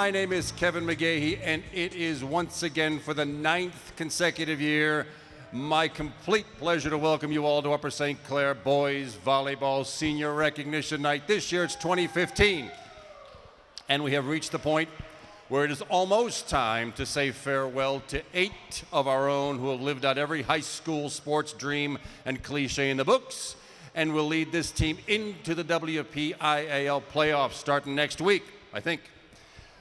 My name is Kevin McGahey, and it is once again for the 9th consecutive year my complete pleasure to welcome you all to Upper St. Clair Boys Volleyball Senior Recognition Night. This year it's 2015, and we have reached the point where it is almost time to say farewell to 8 of our own who have lived out every high school sports dream and cliche in the books, and will lead this team into the WPIAL playoffs starting next week, I think.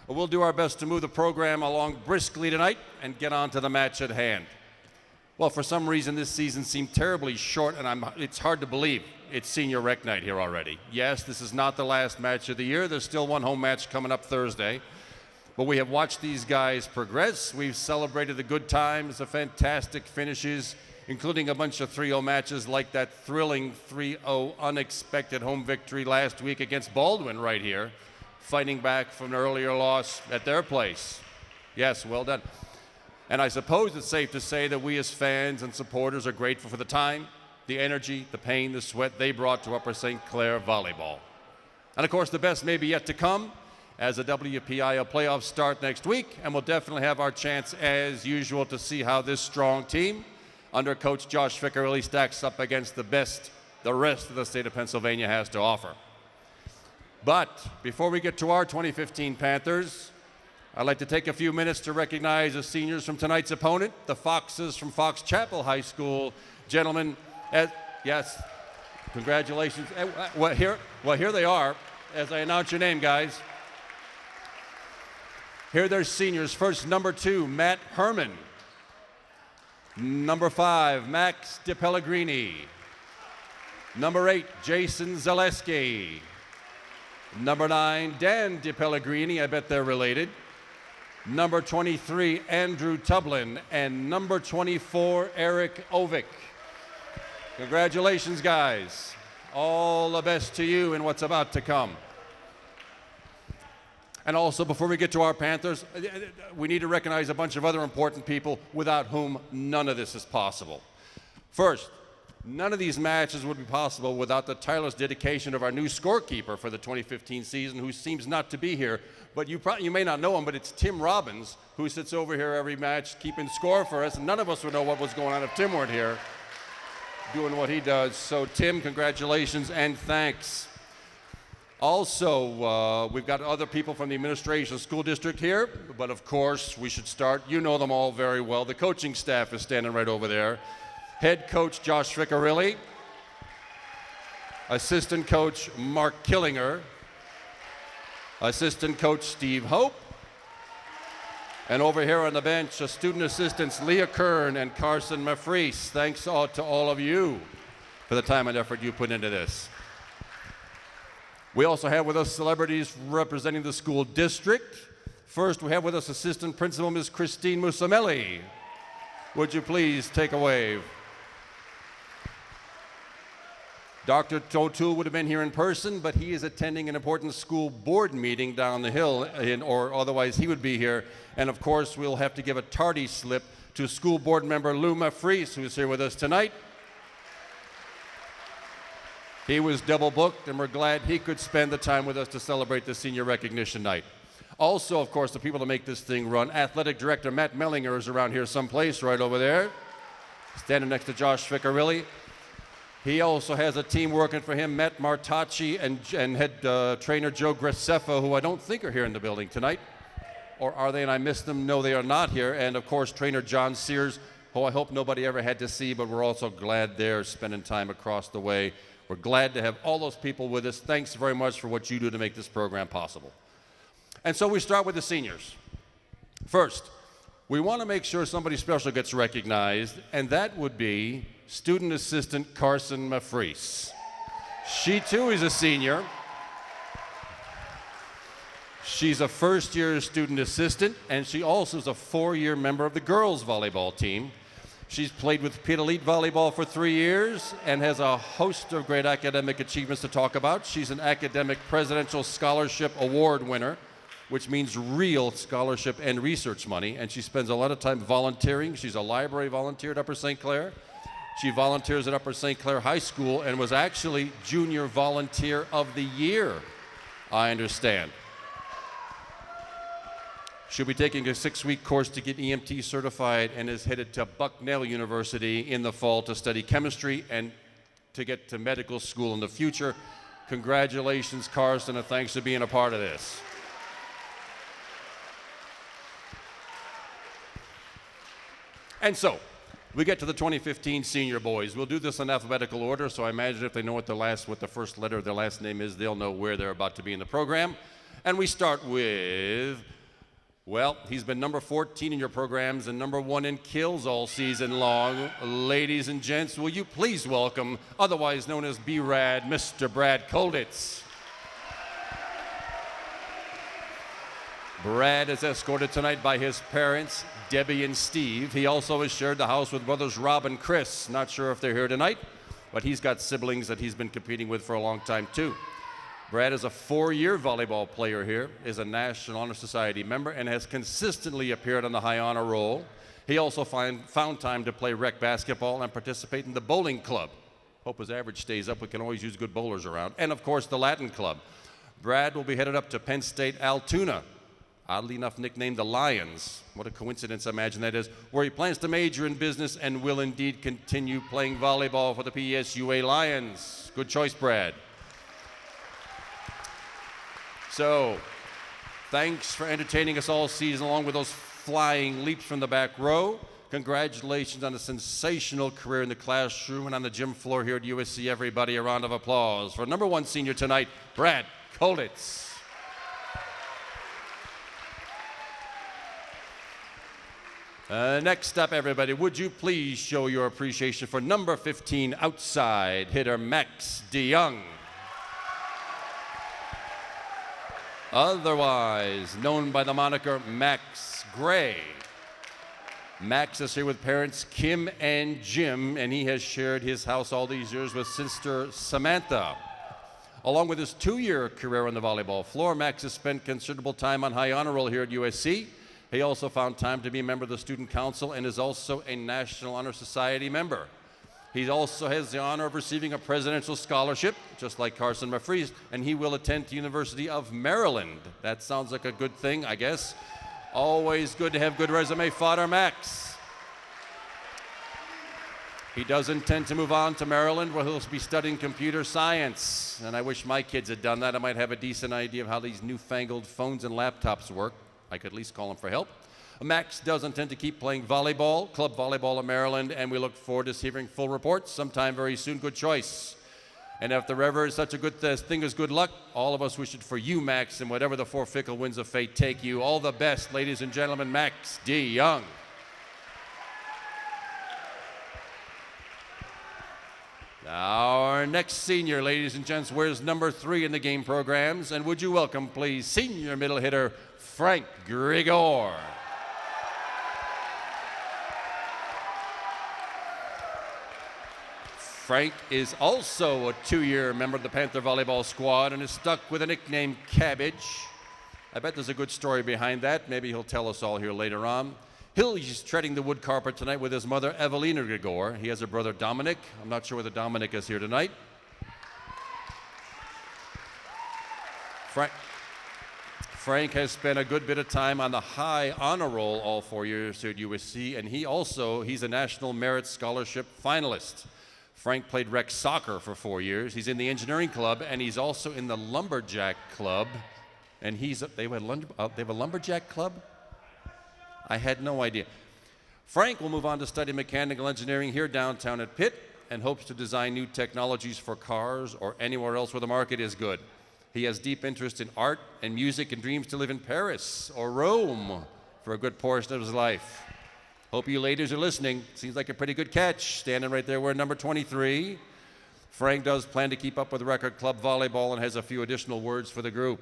We'll do our best to move the program along briskly tonight and get on to the match at hand. Well, for some reason this season seemed terribly short, and it's hard to believe it's senior rec night here already. Yes, this is not the last match of the year. There's still one home match coming up Thursday. But we have watched these guys progress. We've celebrated the good times, the fantastic finishes, including a bunch of 3-0 matches like that thrilling 3-0 unexpected home victory last week against Baldwin right here, fighting back from an earlier loss at their place. Yes, well done. And I suppose it's safe to say that we as fans and supporters are grateful for the time, the energy, the pain, the sweat they brought to Upper St. Clair volleyball. And of course, the best may be yet to come as the WPIAL playoffs start next week, and we'll definitely have our chance as usual to see how this strong team under Coach Josh Ficcarelli stacks up against the best the rest of the state of Pennsylvania has to offer. But before we get to our 2015 Panthers, I'd like to take a few minutes to recognize the seniors from tonight's opponent, the Foxes from Fox Chapel High School. Gentlemen, yes, congratulations. Well, here they are as I announce your name, guys. Here are their seniors. First, number 2, Matt Herman. Number 5, Max DePellegrini. Number 8, Jason Zaleski. Number 9, Dan DePellegrini. I bet they're related. Number 23, Andrew Tublin. And number 24, Eric Ovick. Congratulations, guys. All the best to you in what's about to come. And also, before we get to our Panthers, we need to recognize a bunch of other important people without whom none of this is possible. First, none of these matches would be possible without the tireless dedication of our new scorekeeper for the 2015 season, who seems not to be here. But you may not know him, but it's Tim Robbins, who sits over here every match keeping score for us. And none of us would know what was going on if Tim weren't here doing what he does. So, Tim, congratulations and thanks. Also, we've got other people from the administration school district here, but of course we should start. You know them all very well. The coaching staff is standing right over there. Head coach Josh Ficcarelli, assistant coach Mark Killinger, assistant coach Steve Hope, and over here on the bench, student assistants Leah Kern and Carson Mafreese. Thanks to all of you for the time and effort you put into this. We also have with us celebrities representing the school district. First, we have with us Assistant Principal Ms. Christine Musamelli. Would you please take a wave? Dr. O'Toole would have been here in person, but he is attending an important school board meeting down the hill, or otherwise he would be here. And of course, we'll have to give a tardy slip to school board member Lou Mafreese, who's here with us tonight. He was double booked, and we're glad he could spend the time with us to celebrate the senior recognition night. Also, of course, the people to make this thing run, Athletic Director Matt Mellinger is around here someplace, right over there, standing next to Josh Ficcarelli. He also has a team working for him, Matt Martacci and head trainer Joe Graceffa, who I don't think are here in the building tonight. Or are they, and I missed them? No, they are not here. And of course, trainer John Sears, who I hope nobody ever had to see, but we're also glad they're spending time across the way. We're glad to have all those people with us. Thanks very much for what you do to make this program possible. And so we start with the seniors. First, we want to make sure somebody special gets recognized, and that would be student assistant Carson Mafreese. She too is a senior. She's a first-year student assistant, and she also is a 4-year member of the girls volleyball team. She's played with Pitt Elite Volleyball for 3 years and has a host of great academic achievements to talk about. She's an Academic Presidential Scholarship Award winner, which means real scholarship and research money, and she spends a lot of time volunteering. She's a library volunteer at Upper St. Clair. She volunteers at Upper St. Clair High School and was actually Junior Volunteer of the Year, I understand. She'll be taking a 6-week course to get EMT certified and is headed to Bucknell University in the fall to study chemistry and to get to medical school in the future. Congratulations, Carson, and thanks for being a part of this. And so, we get to the 2015 senior boys. We'll do this in alphabetical order, so I imagine if they know what the first letter of their last name is, they'll know where they're about to be in the program. And we start with, well, he's been number 14 in your programs and number 1 in kills all season long. Ladies and gents, will you please welcome, otherwise known as B-Rad, Mr. Brad Kolditz. Brad is escorted tonight by his parents, Debbie and Steve. He also has shared the house with brothers Rob and Chris. Not sure if they're here tonight, but he's got siblings that he's been competing with for a long time too. Brad is a 4-year volleyball player here, is a National Honor Society member, and has consistently appeared on the High Honor Roll. He also found time to play rec basketball and participate in the bowling club. Hope his average stays up. We can always use good bowlers around. And of course, the Latin club. Brad will be headed up to Penn State Altoona, oddly enough nicknamed the Lions. What a coincidence, I imagine that is, where he plans to major in business and will indeed continue playing volleyball for the PSUA Lions. Good choice, Brad. So, thanks for entertaining us all season long with those flying leaps from the back row. Congratulations on a sensational career in the classroom and on the gym floor here at USC. Everybody, a round of applause for number 1 senior tonight, Brad Kolditz. Next up, everybody, would you please show your appreciation for number 15 outside hitter Max DeYoung. Otherwise known by the moniker Max Gray. Max is here with parents Kim and Jim, and he has shared his house all these years with sister Samantha. Along with his 2-year career on the volleyball floor, Max has spent considerable time on High Honor Roll here at USC. He also found time to be a member of the Student Council and is also a National Honor Society member. He also has the honor of receiving a presidential scholarship, just like Carson Mafries, and he will attend the University of Maryland. That sounds like a good thing, I guess. Always good to have good resume fodder, Max. He does intend to move on to Maryland, where he'll be studying computer science. And I wish my kids had done that. I might have a decent idea of how these newfangled phones and laptops work. I could at least call him for help. Max does intend to keep playing volleyball, club volleyball in Maryland, and we look forward to hearing full reports sometime very soon. Good choice. And if there ever is such a good thing as good luck, all of us wish it for you, Max, and whatever the 4 fickle winds of fate take you. All the best, ladies and gentlemen, Max DeYoung. Our next senior, ladies and gents, wears number 3 in the game programs. And would you welcome, please, senior middle hitter Frank Grigor. Frank is also a 2-year member of the Panther volleyball squad and is stuck with a nickname Cabbage. I bet there's a good story behind that. Maybe he'll tell us all here later on. He's treading the wood carpet tonight with his mother, Evelina Grigor. He has a brother, Dominic. I'm not sure whether Dominic is here tonight. Frank has spent a good bit of time on the High Honor Roll all 4 years here at USC, and he's a National Merit Scholarship finalist. Frank played rec soccer for 4 years. He's in the engineering club, and he's also in the lumberjack club. And they have a lumberjack club? I had no idea. Frank will move on to study mechanical engineering here downtown at Pitt and hopes to design new technologies for cars or anywhere else where the market is good. He has deep interest in art and music and dreams to live in Paris or Rome for a good portion of his life. Hope you ladies are listening. Seems like a pretty good catch. Standing right there, we're number 23. Frank does plan to keep up with Record Club Volleyball and has a few additional words for the group.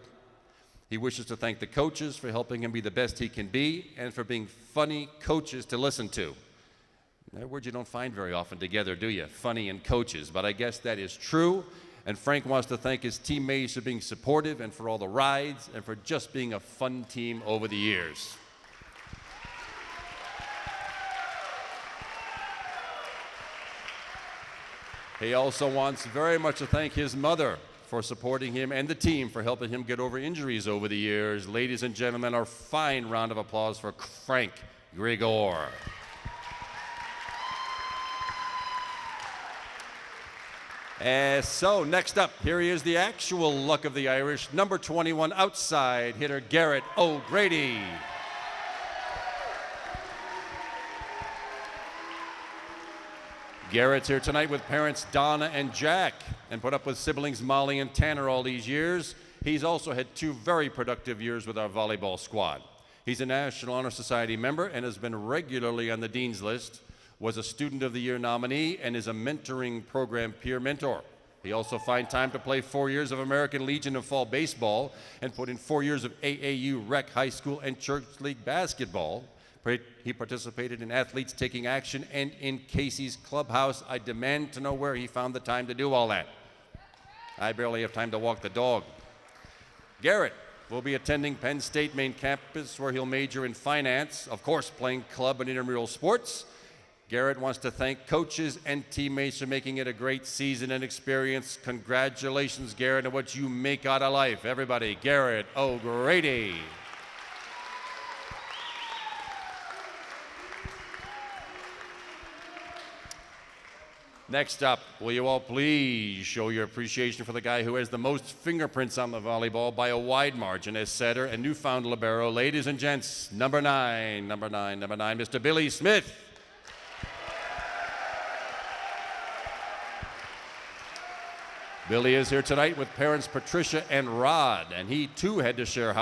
He wishes to thank the coaches for helping him be the best he can be and for being funny coaches to listen to. They're words you don't find very often together, do you? Funny and coaches, but I guess that is true. And Frank wants to thank his teammates for being supportive and for all the rides and for just being a fun team over the years. He also wants very much to thank his mother for supporting him and the team for helping him get over injuries over the years. Ladies and gentlemen, a fine round of applause for Frank Grigor. So next up, here he is, the actual luck of the Irish, number 21 outside hitter Garrett O'Grady. Garrett's here tonight with parents Donna and Jack, and put up with siblings Molly and Tanner all these years. He's also had 2 very productive years with our volleyball squad. He's a National Honor Society member and has been regularly on the Dean's List, was a Student of the Year nominee, and is a mentoring program peer mentor. He also found time to play 4 years of American Legion of Fall baseball and put in 4 years of AAU rec high school and church league basketball. He participated in Athletes Taking Action and in Casey's Clubhouse. I demand to know where he found the time to do all that. I barely have time to walk the dog. Garrett will be attending Penn State main campus, where he'll major in finance, of course playing club and intramural sports. Garrett wants to thank coaches and teammates for making it a great season and experience. Congratulations, Garrett, on what you make out of life. Everybody, Garrett O'Grady. Next up, will you all please show your appreciation for the guy who has the most fingerprints on the volleyball by a wide margin as setter and newfound libero. Ladies and gents, number 9, Mr. Billy Smith. Billy is here tonight with parents Patricia and Rod, and he too had to share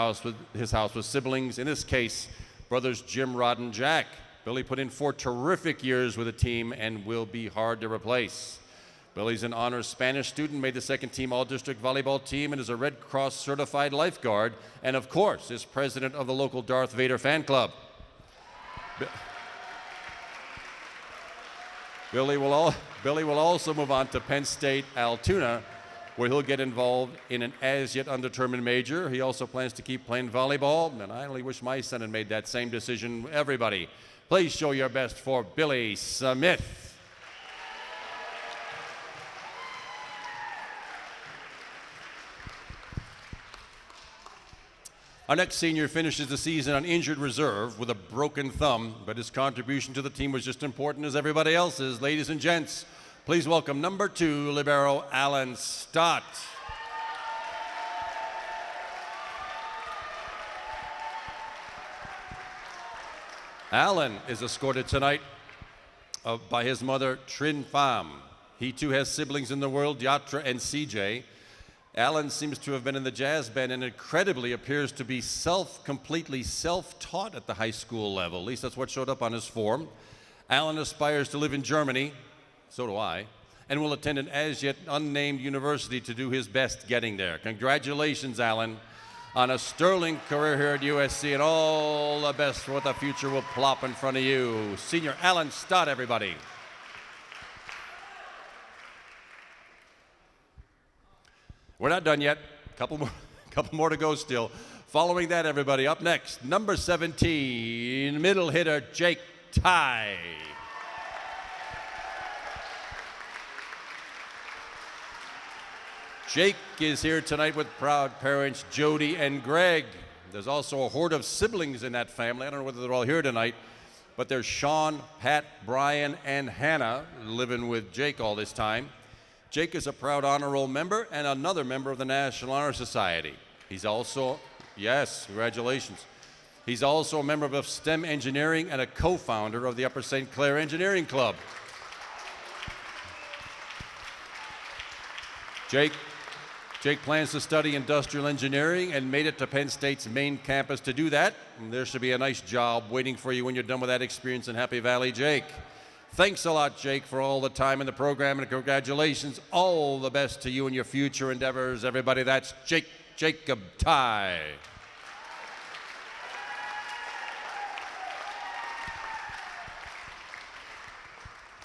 his house with siblings, in this case, brothers Jim, Rod, and Jack. Billy put in 4 terrific years with the team and will be hard to replace. Billy's an honors Spanish student, made the second team all-district volleyball team, and is a Red Cross certified lifeguard, and of course is president of the local Darth Vader fan club. Billy will also move on to Penn State Altoona, where he'll get involved in an as-yet undetermined major. He also plans to keep playing volleyball, and I only wish my son had made that same decision. Everybody, please show your best for Billy Smith. Our next senior finishes the season on injured reserve with a broken thumb, but his contribution to the team was just important as everybody else's. Ladies and gents, please welcome number 2, libero Alan Stott. Alan is escorted tonight by his mother, Trin Pham. He too has siblings in the world, Yatra and CJ. Alan seems to have been in the jazz band and incredibly appears to be completely self-taught at the high school level. At least that's what showed up on his form. Alan aspires to live in Germany, so do I, and will attend an as-yet unnamed university to do his best getting there. Congratulations, Alan, on a sterling career here at USC, and all the best for what the future will plop in front of you. Senior Alan Stott, everybody. We're not done yet. Couple more to go still. Following that, everybody, up next, number 17, middle hitter Jake Ty. Jake is here tonight with proud parents Jody and Greg. There's also a horde of siblings in that family. I don't know whether they're all here tonight, but there's Sean, Pat, Brian, and Hannah living with Jake all this time. Jake is a proud honor roll member and another member of the National Honor Society. He's also, yes, congratulations. He's also a member of STEM Engineering and a co-founder of the Upper St. Clair Engineering Club. Jake plans to study industrial engineering and made it to Penn State's main campus to do that. And there should be a nice job waiting for you when you're done with that experience in Happy Valley, Jake. Thanks a lot, Jake, for all the time in the program, and congratulations. All the best to you in your future endeavors, everybody. That's Jacob Ty.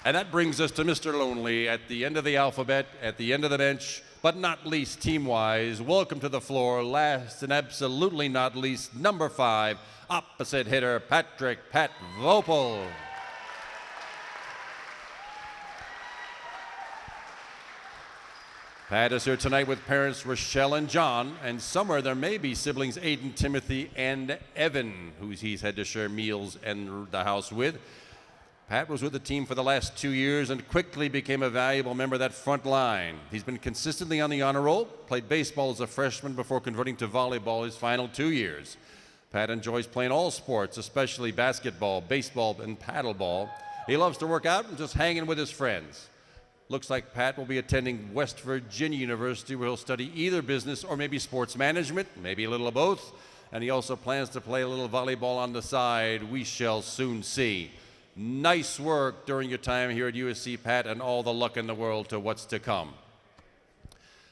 And that brings us to Mr. Lonely at the end of the alphabet, at the end of the bench, but not least team-wise. Welcome to the floor, last and absolutely not least, number 5, opposite hitter Patrick Pat Vopel. Pat is here tonight with parents Rochelle and John, and somewhere there may be siblings Aiden, Timothy, and Evan, who he's had to share meals and the house with. Pat was with the team for the last 2 years and quickly became a valuable member of that front line. He's been consistently on the honor roll, played baseball as a freshman before converting to volleyball his final 2 years. Pat enjoys playing all sports, especially basketball, baseball, and paddleball. He loves to work out and just hanging with his friends. Looks like Pat will be attending West Virginia University, where he'll study either business or maybe sports management, maybe a little of both. And he also plans to play a little volleyball on the side. We shall soon see. Nice work during your time here at USC, Pat, and all the luck in the world to what's to come.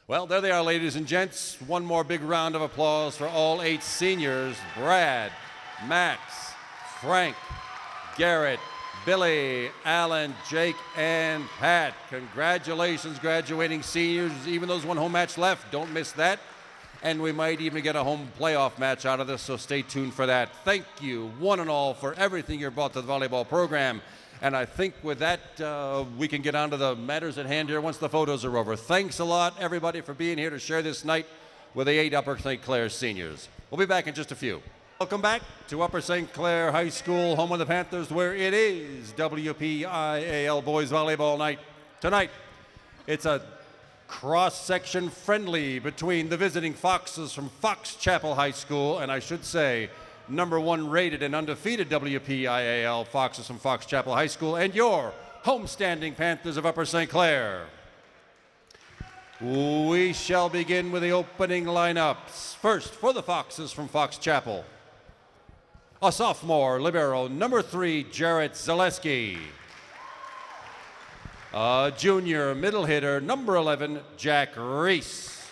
Well, there they are, ladies and gents. One more big round of applause for all 8 seniors: Brad, Max, Frank, Garrett, Billy, Alan, Jake, and Pat. Congratulations, graduating seniors. Even those one home match left, don't miss that. And we might even get a home playoff match out of this, so stay tuned for that. Thank you, one and all, for everything you brought to the volleyball program. And I think with that, we can get on to the matters at hand here once the photos are over. Thanks a lot, everybody, for being here to share this night with the 8 Upper St. Clair seniors. We'll be back in just a few. Welcome back to Upper St. Clair High School, home of the Panthers, where it is WPIAL Boys Volleyball Night. Tonight, it's a cross-section friendly between the visiting Foxes from Fox Chapel High School, and I should say, #1 rated and undefeated WPIAL Foxes from Fox Chapel High School, and your homestanding Panthers of Upper St. Clair. We shall begin with the opening lineups. First, for the Foxes from Fox Chapel, a sophomore libero, #3, Jarrett Zaleski. A junior middle hitter, #11, Jack Reese.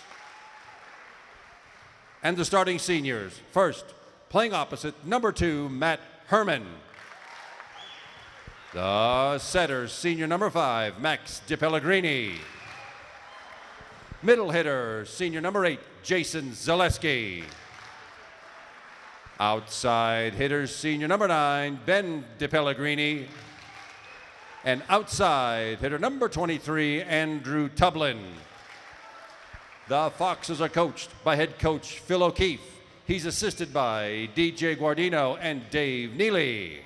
And the starting seniors. First, playing opposite, #2, Matt Herman. The setters, senior #5, Max DiPellegrini. Middle hitter, senior #8, Jason Zaleski. Outside hitters, senior #9, Ben DiPellegrini. And outside hitter #23, Andrew Tublin. The Foxes are coached by head coach Phil O'Keefe. He's assisted by DJ Guardino and Dave Neely.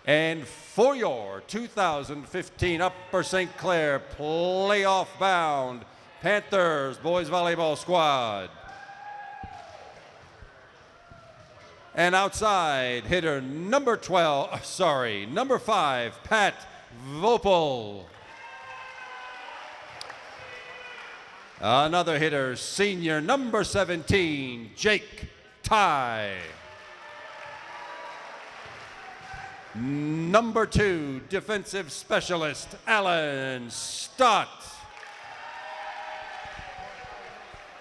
And for your 2015 Upper St. Clair playoff-bound Panthers boys volleyball squad. And outside hitter #5, Pat Vopel. Another hitter, senior #17, Jake Ty. #2, defensive specialist, Alan Stott.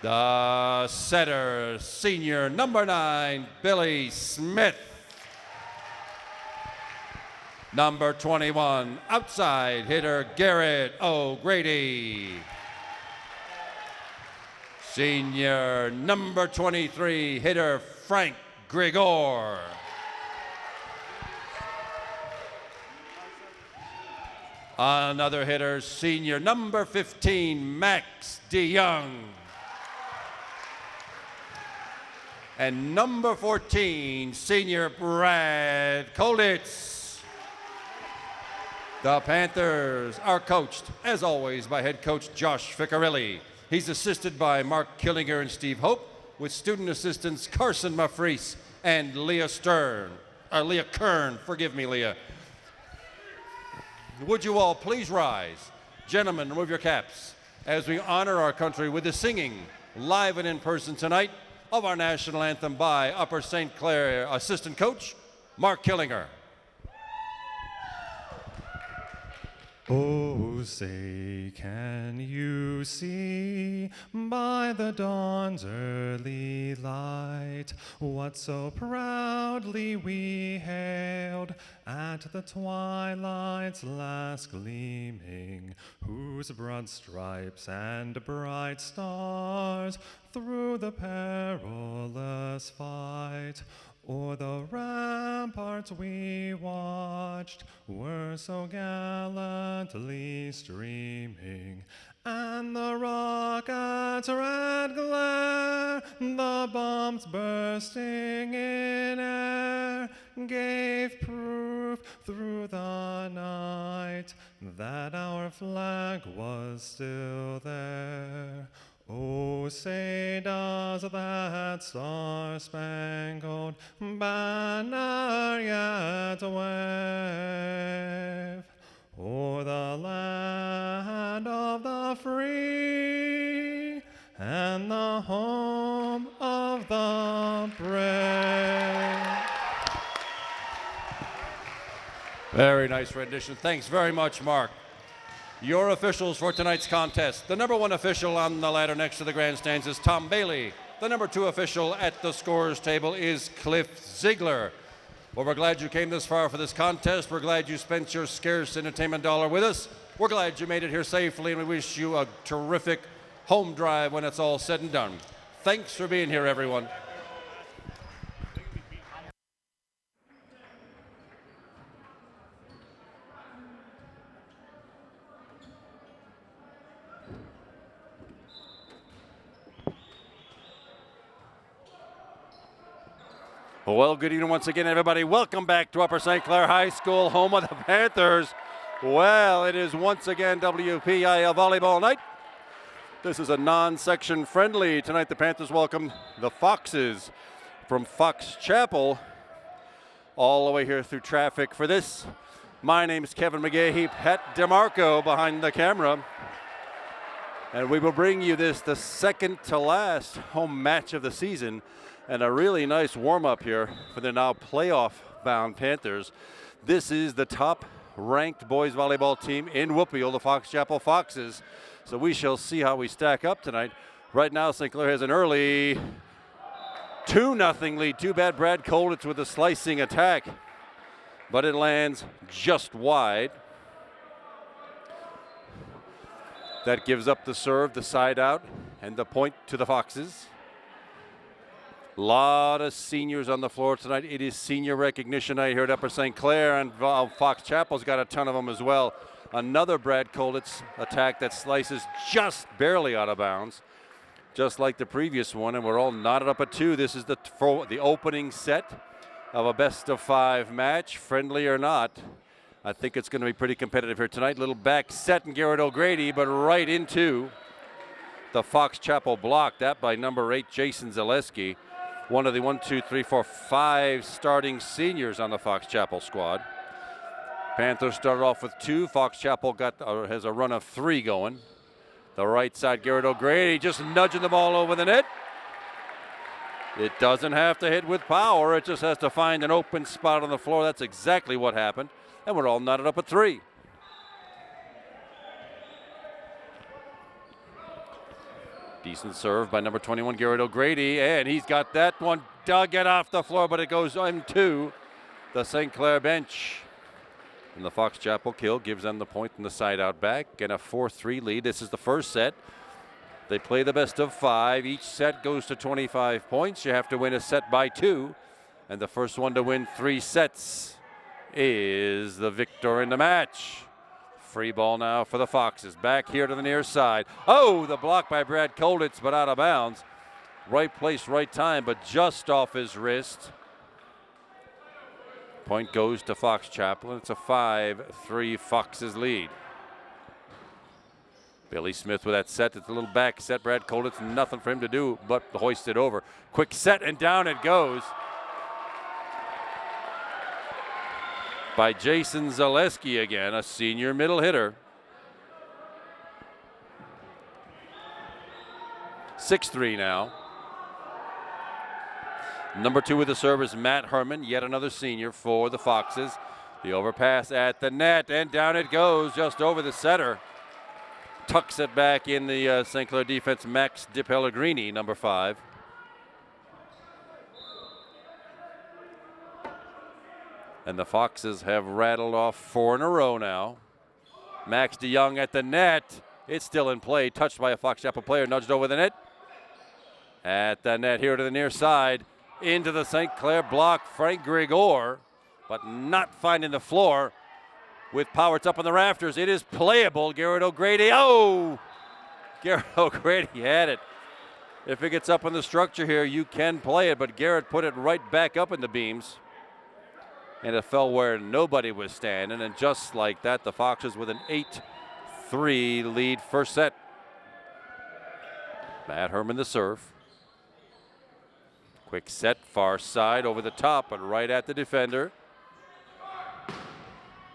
The setter, senior #9, Billy Smith. #21, outside hitter, Garrett O'Grady. Senior #23, hitter, Frank Grigor. Another hitter, senior #15, Max DeYoung. And #14, senior Brad Kolditz. The Panthers are coached, as always, by head coach Josh Ficcarelli. He's assisted by Mark Killinger and Steve Hope, with student assistants Carson Mafries and Leah Kern. Forgive me, Leah. Would you all please rise? Gentlemen, remove your caps as we honor our country with the singing, live and in person tonight, of our national anthem by Upper St. Clair assistant coach, Mark Killinger. Oh, say, can you see by the dawn's early light what so proudly we hailed at the twilight's last gleaming, whose broad stripes and bright stars through the perilous fight o'er the ramparts we watched watched were so gallantly streaming, and the rocket's red glare, the bombs bursting in air, gave proof through the night that our flag was still there. Oh, say does that star-spangled banner yet wave o'er the land of the free and the home of the brave? Very nice rendition. Thanks very much, Mark. Your officials for tonight's contest. The number 1 official on the ladder next to the grandstands is Tom Bailey. The number 2 official at the scorer's table is Cliff Ziegler. Well, we're glad you came this far for this contest. We're glad you spent your scarce entertainment dollar with us. We're glad you made it here safely, and we wish you a terrific home drive when it's all said and done. Thanks for being here, everyone. Well, good evening once again, everybody. Welcome back to Upper St. Clair High School, home of the Panthers. Well, it is once again WPIL volleyball night. This is a non-section friendly. Tonight the Panthers welcome the Foxes from Fox Chapel all the way here through traffic for this. My name is Kevin McGahee, Pat DeMarco behind the camera. And we will bring you this, the second to last home match of the season, and a really nice warm-up here for the now playoff-bound Panthers. This is the top-ranked boys volleyball team in Whoopieville, the Fox Chapel Foxes. So we shall see how we stack up tonight. Right now, St. Clair has an early 2-0 lead. Too bad Brad Kolditz with a slicing attack, but it lands just wide. That gives up the serve, the side out, and the point to the Foxes. A lot of seniors on the floor tonight. It is senior recognition night here at Upper St. Clair, and Fox Chapel's got a ton of them as well. Another Brad Kolditz attack that slices just barely out of bounds, just like the previous one, and we're all knotted up at 2. This is the opening set of a best-of-5 match, friendly or not. I think it's going to be pretty competitive here tonight. Little back set and Garrett O'Grady, but right into the Fox Chapel block. That by number 8, Jason Zaleski. One of the 5 starting seniors on the Fox Chapel squad. Panthers started off with 2. Fox Chapel has a run of 3 going. The right side, Garrett O'Grady just nudging the ball over the net. It doesn't have to hit with power. It just has to find an open spot on the floor. That's exactly what happened. And we're all knotted up at 3. Decent serve by number 21, Garrett O'Grady, and he's got that one dug it off the floor, but it goes into the St. Clair bench. And the Fox Chapel kill gives them the point in the side out back, and a 4-3 lead. This is the first set. They play the best of 5. Each set goes to 25 points. You have to win a set by 2, and the first one to win 3 sets is the victor in the match. Free ball now for the Foxes. Back here to the near side. Oh, the block by Brad Kolditz, but out of bounds. Right place, right time, but just off his wrist. Point goes to Fox Chapel, and it's a 5-3 Foxes lead. Billy Smith with that set. It's a little back set. Brad Kolditz, nothing for him to do but hoist it over. Quick set, and down it goes by Jason Zaleski again, a senior middle hitter. 6-3 now. Number 2 with the serve is Matt Herman, yet another senior for the Foxes. The overpass at the net, and down it goes just over the setter. Tucks it back in the St. Clair defense, Max DiPellegrini, number 5. And the Foxes have rattled off 4 in a row now. Max DeYoung at the net. It's still in play. Touched by a Fox Chapel player. Nudged over the net. At the net here to the near side. Into the St. Clair block. Frank Grigor but not finding the floor. With power, it's up on the rafters. It is playable. Garrett O'Grady. Oh! Garrett O'Grady had it. If it gets up on the structure here, you can play it, but Garrett put it right back up in the beams. And it fell where nobody was standing. And just like that, the Foxes with an 8-3 lead first set. Matt Herman the serve. Quick set, far side, over the top, but right at the defender.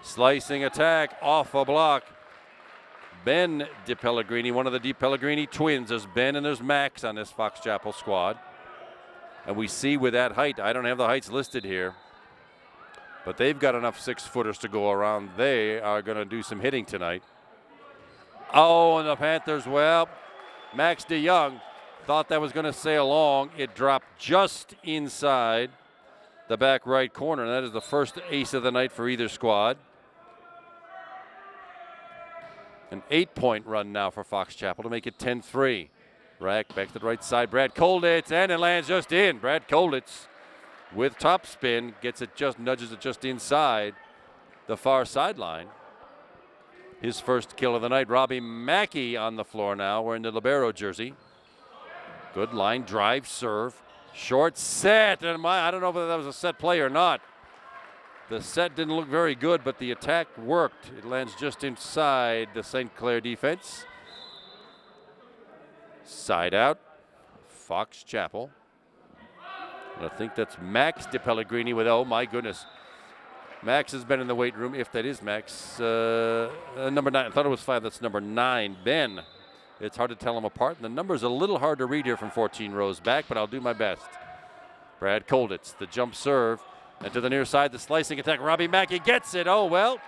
Slicing attack, off a block. Ben DiPellegrini, one of the DiPellegrini twins. There's Ben and there's Max on this Fox Chapel squad. And we see with that height, I don't have the heights listed here, but they've got enough 6-footers to go around. They are going to do some hitting tonight. Oh, and the Panthers, well, Max DeYoung thought that was going to sail long. It dropped just inside the back right corner. And that is the first ace of the night for either squad. An 8-point run now for Fox Chapel to make it 10-3. Rack back to the right side. Brad Kolditz, and it lands just in. Brad Kolditz with top spin gets it, just nudges it just inside the far sideline. His first kill of the night. Robbie Mackey on the floor now, wearing the libero jersey. Good line drive serve. Short set, and I don't know whether that was a set play or not. The set didn't look very good, but the attack worked. It lands just inside the St. Clair defense. Side out, Fox Chapel. And I think that's Max DiPellegrini with, oh my goodness. Max has been in the weight room, if that is Max. Number 9, I thought it was 5, that's number 9, Ben. It's hard to tell them apart. And the number's a little hard to read here from 14 rows back, but I'll do my best. Brad Kolditz, the jump serve. And to the near side, the slicing attack. Robbie Mackey gets it. Oh, well.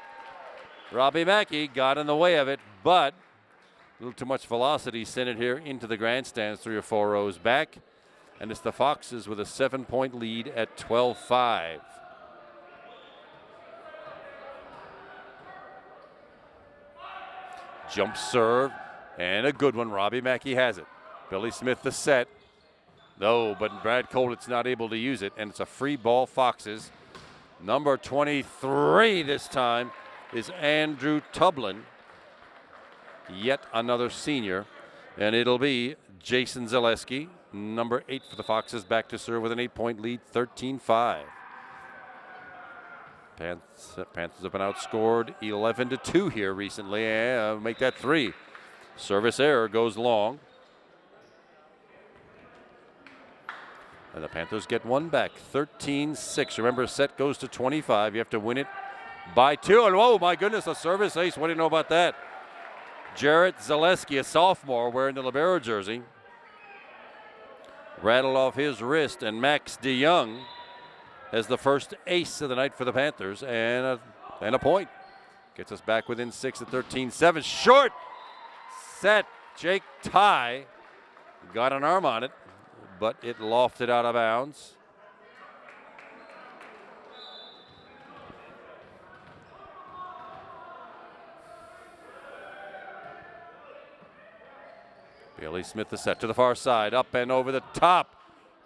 Robbie Mackey got in the way of it, but a little too much velocity sent it here into the grandstands 3 or 4 rows back. And it's the Foxes with a 7-point lead at 12-5. Jump serve. And a good one. Robbie Mackey has it. Billy Smith the set. No, but Brad Kolditz not able to use it. And it's a free ball, Foxes. Number 23 this time is Andrew Tublin. Yet another senior. And it'll be Jason Zaleski, number 8 for the Foxes, back to serve with an 8-point lead, 13-5. Panthers have been outscored 11-2 here recently. Make that 3. Service error goes long. And the Panthers get one back, 13-6. Remember, a set goes to 25. You have to win it by 2. And oh my goodness, a service ace. What do you know about that? Jarrett Zaleski, a sophomore, wearing the libero jersey, rattled off his wrist, and Max DeYoung has the first ace of the night for the Panthers, and a point. Gets us back within 6 at 13-7. Short set. Jake Ty got an arm on it, but it lofted out of bounds. Billy Smith the set to the far side, up and over the top,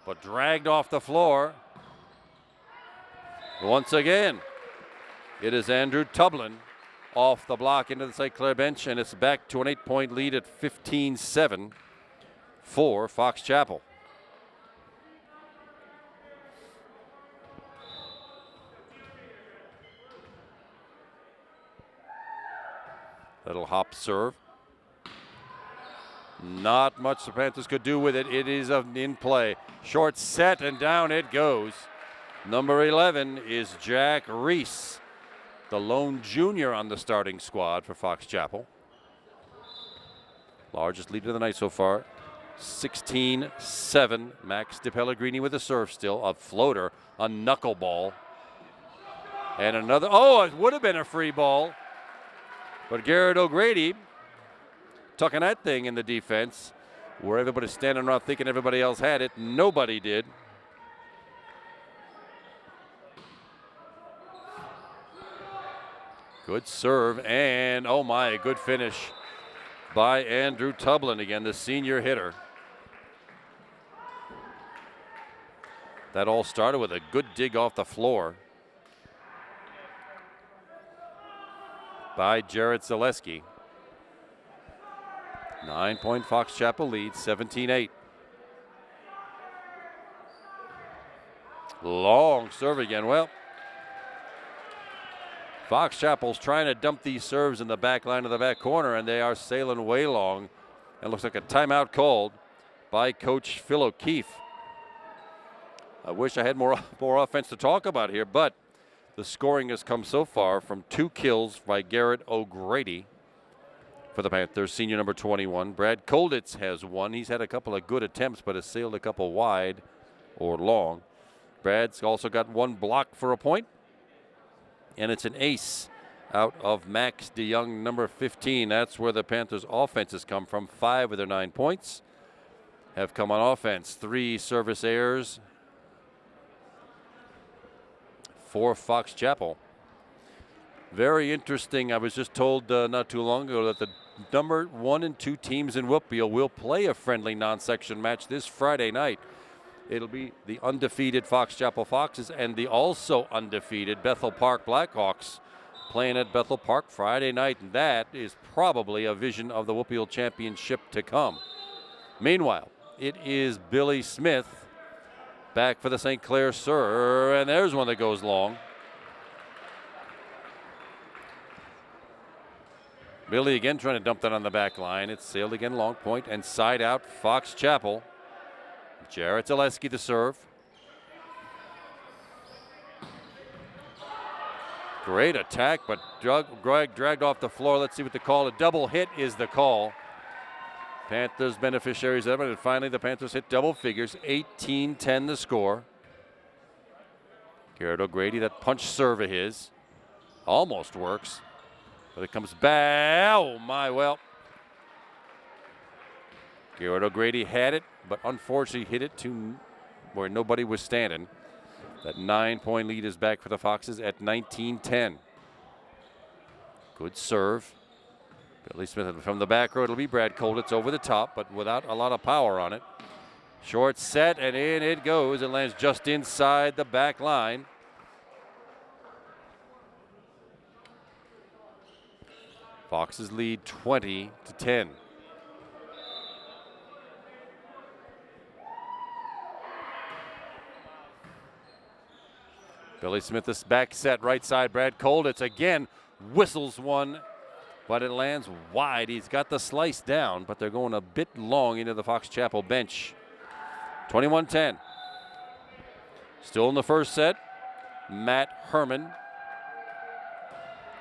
but dragged off the floor. Once again, it is Andrew Tublin off the block into the St. Clair bench, and it's back to an 8-point lead at 15-7 for Fox Chapel. Little hop serve. Not much the Panthers could do with it. It is in play. Short set, and down it goes. Number 11 is Jack Reese, the lone junior on the starting squad for Fox Chapel. Largest lead of the night so far, 16-7. Max DiPellegrini with a serve still, a floater, a knuckleball. And another, oh, it would have been a free ball. But Garrett O'Grady tucking that thing in the defense, where everybody's standing around thinking everybody else had it. Nobody did. Good serve, and oh my, good finish by Andrew Tublin again, the senior hitter. That all started with a good dig off the floor. by Jarrett Zaleski. 9-point Fox Chapel lead, 17-8. Long serve again. Well, Fox Chapel's trying to dump these serves in the back line of the back corner, and they are sailing way long. It looks like a timeout called by Coach Phil O'Keefe. I wish I had more offense to talk about here, but the scoring has come so far from 2 kills by Garrett O'Grady for the Panthers, senior number 21. Brad Kolditz has 1. He's had a couple of good attempts, but has sailed a couple wide or long. Brad's also got 1 block for a point, and it's an ace out of Max DeYoung, number 15. That's where the Panthers' offenses come from. 5 of their 9 points have come on offense. 3 service errors for Fox Chapel. Very interesting. I was just told not too long ago that the number 1 and 2 teams in Whitfield will play a friendly non-section match this Friday night. It'll be the undefeated Fox Chapel Foxes and the also undefeated Bethel Park Blackhawks playing at Bethel Park Friday night. And that is probably a vision of the Whitfield Championship to come. Meanwhile, it is Billy Smith back for the St. Clair serve, and there's one that goes long. Billy again trying to dump that on the back line. It's sailed again, long point, and side out Fox Chapel. Jarrett Zaleski to serve. Great attack, but Greg dragged off the floor. Let's see what the call. A double hit is the call. Panthers beneficiaries of it, and finally the Panthers hit double figures. 18-10 the score. Garrett O'Grady, that punch serve of his almost works, but it comes back. Oh my, well. Garrett O'Grady had it, but unfortunately hit it to where nobody was standing. That 9-point lead is back for the Foxes at 19-10. Good serve. Billy Smith from the back row. It'll be Brad Kolditz over the top, but without a lot of power on it. Short set, and in it goes. It lands just inside the back line. Foxes lead 20-10. Billy Smith, this back set, right side. Brad Kolditz again whistles one, but it lands wide. He's got the slice down, but they're going a bit long into the Fox Chapel bench. 21-10. Still in the first set, Matt Herman.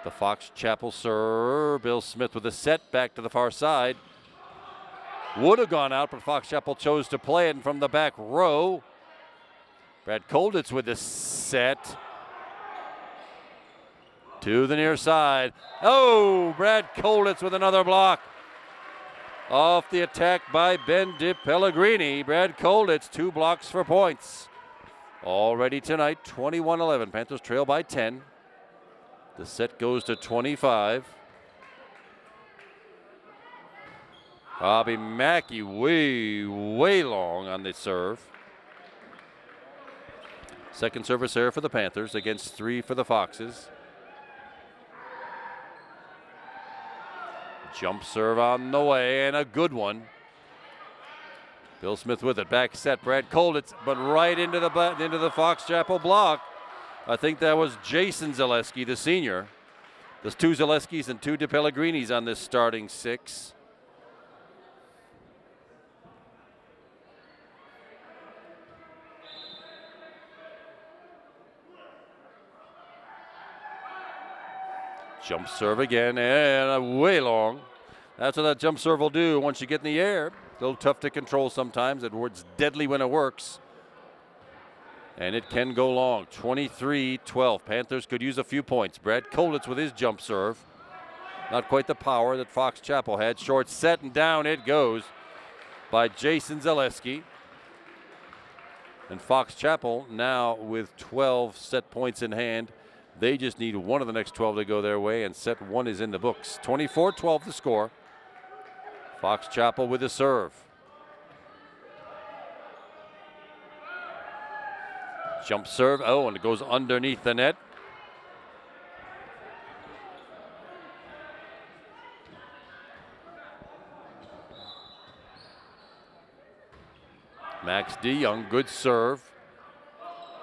The Fox Chapel serve. Bill Smith with a set back to the far side. Would have gone out, but Fox Chapel chose to play it from the back row. Brad Kolditz with the set. To the near side. Oh, Brad Kolditz with another block. Off the attack by Ben DiPellegrini. Brad Kolditz, 2 blocks for points. Already tonight, 21-11. Panthers trail by 10. The set goes to 25. Bobby Mackey way long on the serve. Second service error for the Panthers against 3 for the Foxes. Jump serve on the way, and a good one. Bill Smith with it. Back set. Brad Kolditz, but right into the Fox Chapel block. I think that was Jason Zaleski, the senior. There's 2 Zaleskis and 2 DiPellegrinis on this starting 6. Jump serve again, and way long. That's what that jump serve will do once you get in the air. A little tough to control sometimes. It's deadly when it works. And it can go long. 23-12. Panthers could use a few points. Brad Kolditz with his jump serve. Not quite the power that Fox Chapel had. Short set, and down it goes by Jason Zaleski. And Fox Chapel now with 12 set points in hand. They just need one of the next 12 to go their way, and set 1 is in the books. 24-12 the score. Fox Chapel with the serve. Jump serve. Oh, and it goes underneath the net. Max D. Young, good serve.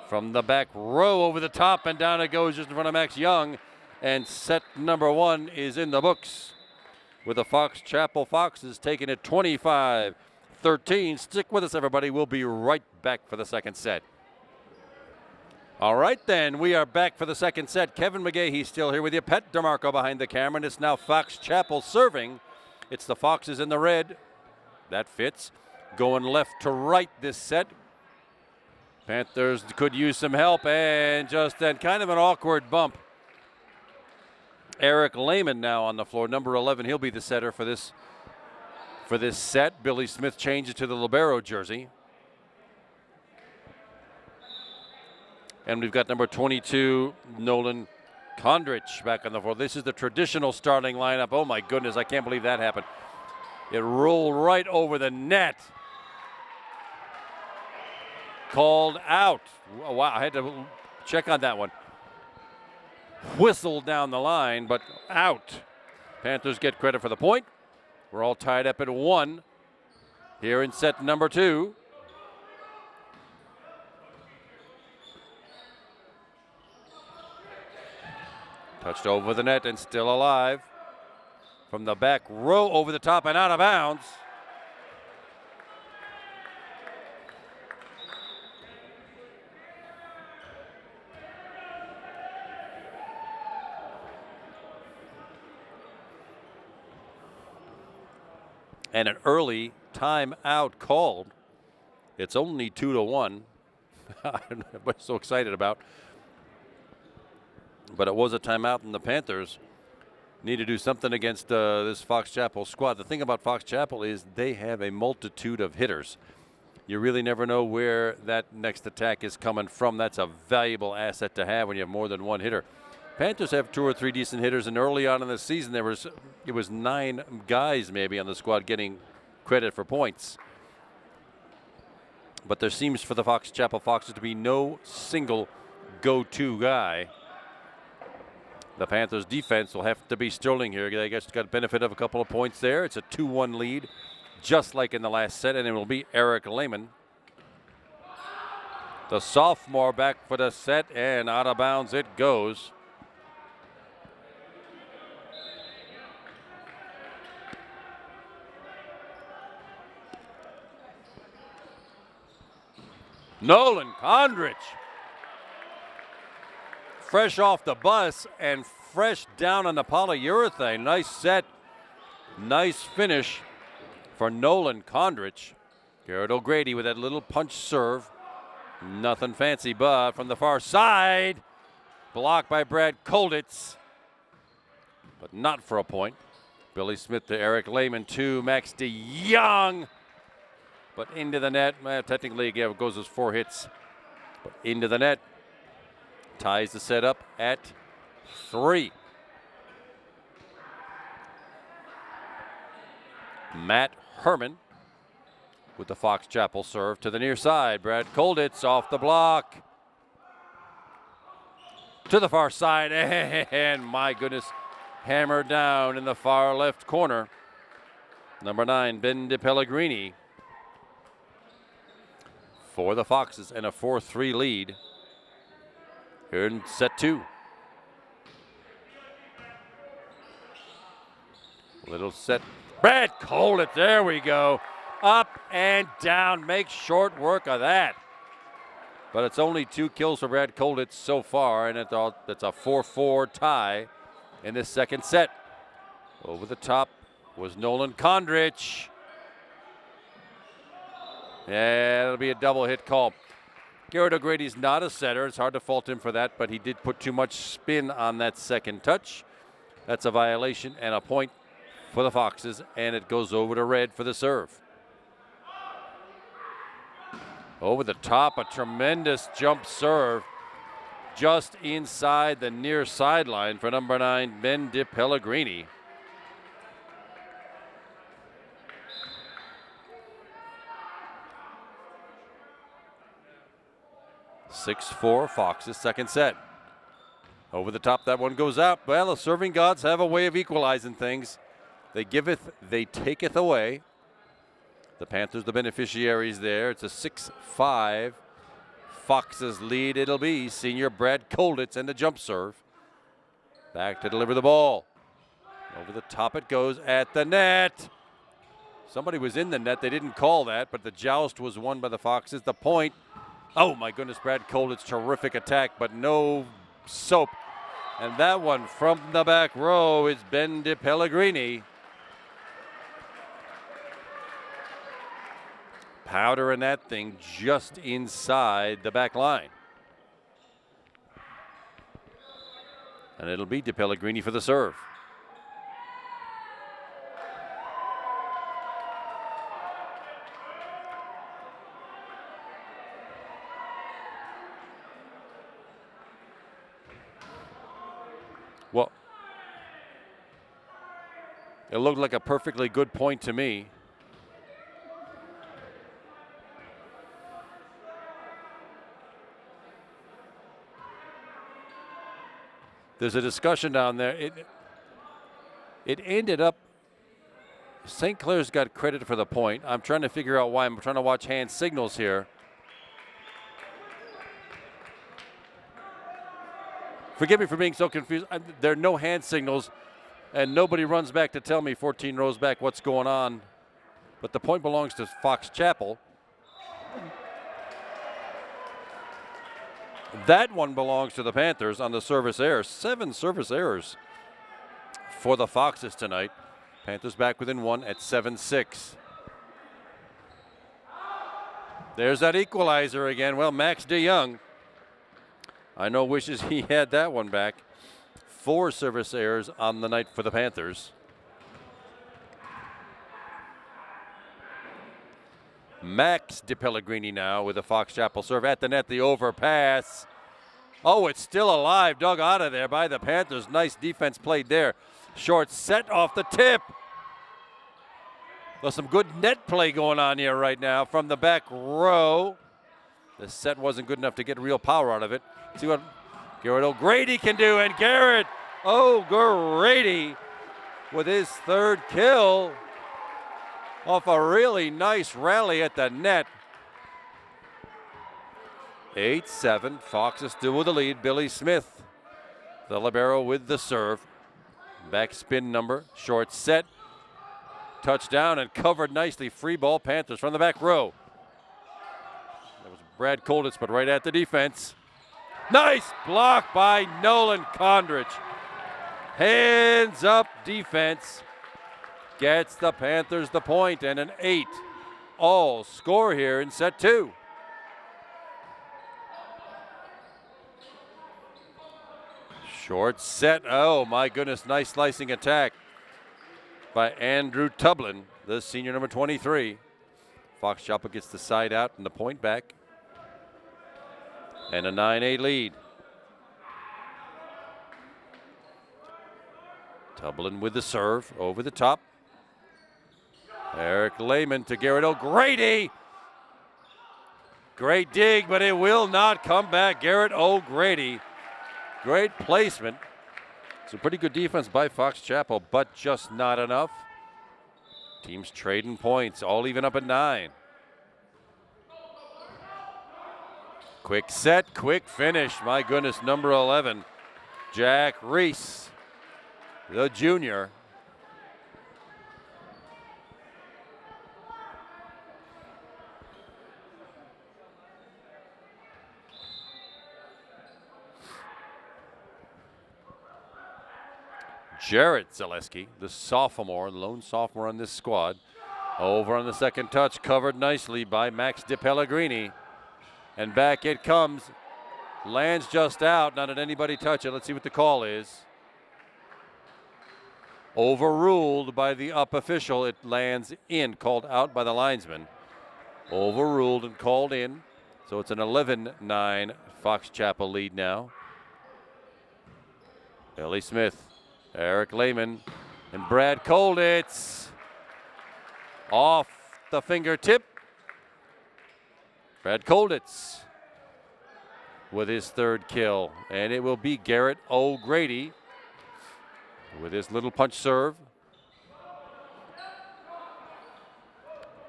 From the back row over the top, and down it goes just in front of Max Young. And set number 1 is in the books, with the Fox Chapel Foxes taking it 25-13. Stick with us, everybody. We'll be right back for the second set. All right, then. We are back for the second set. Kevin McGahee still here with you. Pet DeMarco behind the camera, and it's now Fox Chapel serving. It's the Foxes in the red. That fits. Going left to right this set. Panthers could use some help, and just then kind of an awkward bump. Eric Lehman now on the floor, number 11. He'll be the setter for this set. Billy Smith changes to the libero jersey. And we've got number 22, Nolan Kondrich, back on the floor. This is the traditional starting lineup. Oh, my goodness, I can't believe that happened. It rolled right over the net. Called out. Wow, I had to check on that one. Whistled down the line, but out. Panthers get credit for the point. We're all tied up at 1 here in set number 2. Touched over the net and still alive. From the back row over the top and out of bounds. And an early timeout called. It's only 2-1. I don't know what I'm so excited about. But it was a timeout, and the Panthers need to do something against this Fox Chapel squad. The thing about Fox Chapel is they have a multitude of hitters. You really never know where that next attack is coming from. That's a valuable asset to have when you have more than one hitter. Panthers have 2 or 3 decent hitters, and early on in the season it was 9 guys maybe on the squad getting credit for points. But there seems for the Fox Chapel Foxes to be no single go-to guy. The Panthers defense will have to be sterling here. They guess got benefit of a couple of points there. It's a 2-1 lead, just like in the last set, and it will be Eric Lehman. The sophomore back for the set, and out of bounds it goes. Nolan Kondrich, fresh off the bus and fresh down on the polyurethane. Nice set, nice finish for Nolan Kondrich. Garrett O'Grady with that little punch serve. Nothing fancy, but from the far side, blocked by Brad Kolditz, but not for a point. Billy Smith to Eric Lehman to Max de Young. But into the net. Well, technically, again, it goes as 4 hits. But into the net. Ties the set up at 3. Matt Herman with the Fox Chapel serve to the near side. Brad Kolditz off the block. To the far side. And my goodness, hammered down in the far left corner. Number 9, Ben DePellegrini, for the Foxes, and a 4-3 lead here in set 2. Little set. Brad Kolditz, there we go. Up and down, make short work of that. But it's only 2 kills for Brad Kolditz so far, and it's a 4-4 tie in this second set. Over the top was Nolan Kondrich. Yeah, that'll be a double hit call. Garrett O'Grady's not a setter. It's hard to fault him for that, but he did put too much spin on that second touch. That's a violation and a point for the Foxes, and it goes over to Red for the serve. Over the top, a tremendous jump serve just inside the near sideline for number 9, Ben DePellegrini. (6-4) Foxes, second set. Over the top, that one goes out. Well, the serving gods have a way of equalizing things. They giveth, they taketh away. The Panthers, the beneficiaries there. It's a 6-5 Foxes lead. It'll be senior Brad Kolditz and the jump serve. Back to deliver the ball. Over the top it goes at the net. Somebody was in the net. They didn't call that, but the joust was won by the Foxes. The point. Oh, my goodness, Brad Kolditz, terrific attack, but no soap. And that one from the back row is Ben DePellegrini. Powder in that thing just inside the back line. And it'll be DePellegrini for the serve. Well, it looked like a perfectly good point to me. There's a discussion down there. It ended up, St. Clair's got credit for the point. I'm trying to figure out why. I'm trying to watch hand signals here. Forgive me for being so confused. There are no hand signals, and nobody runs back to tell me 14 rows back what's going on. But the point belongs to Fox Chapel. That one belongs to the Panthers on the service error. 7 service errors for the Foxes tonight. Panthers back within 1 at 7-6. There's that equalizer again. Well, Max DeYoung, I know, wishes he had that one back. 4 service errors on the night for the Panthers. Max DePellegrini now with a Fox Chapel serve at the net. The overpass. Oh, it's still alive. Dug out of there by the Panthers. Nice defense played there. Short set off the tip. There's some good net play going on here right now from the back row. The set wasn't good enough to get real power out of it. See what Garrett O'Grady can do. And Garrett O'Grady with his 3rd kill off a really nice rally at the net. 8-7. Foxes still with the lead. Billy Smith, the libero, with the serve. Back spin number. Short set. Touchdown and covered nicely. Free ball, Panthers from the back row. That was Brad Kolditz, but right at the defense. Nice block by Nolan Condrich. Hands up defense. Gets the Panthers the point, and an 8-all score here in set 2. Short set. Oh my goodness, nice slicing attack by Andrew Tublin, the senior number 23. Fox Chapel gets the side out and the point back. And a 9-8 lead. Tublin with the serve over the top. Eric Lehman to Garrett O'Grady. Great dig, but it will not come back. Garrett O'Grady. Great placement. Some pretty good defense by Fox Chapel, but just not enough. Teams trading points, all even up at 9. Quick set, quick finish. My goodness, number 11, Jack Reese, the junior. Jarrett Zaleski, the sophomore, lone sophomore on this squad. Over on the second touch, covered nicely by Max DePellegrini. And back it comes. Lands just out, not let anybody touch it. Let's see what the call is. Overruled by the up official. It lands in, called out by the linesman. Overruled and called in. So it's an 11-9 Fox Chapel lead now. Billy Smith, Eric Lehman, and Brad Kolditz. Off the fingertip. Brad Kolditz with his 3rd kill. And it will be Garrett O'Grady with his little punch serve.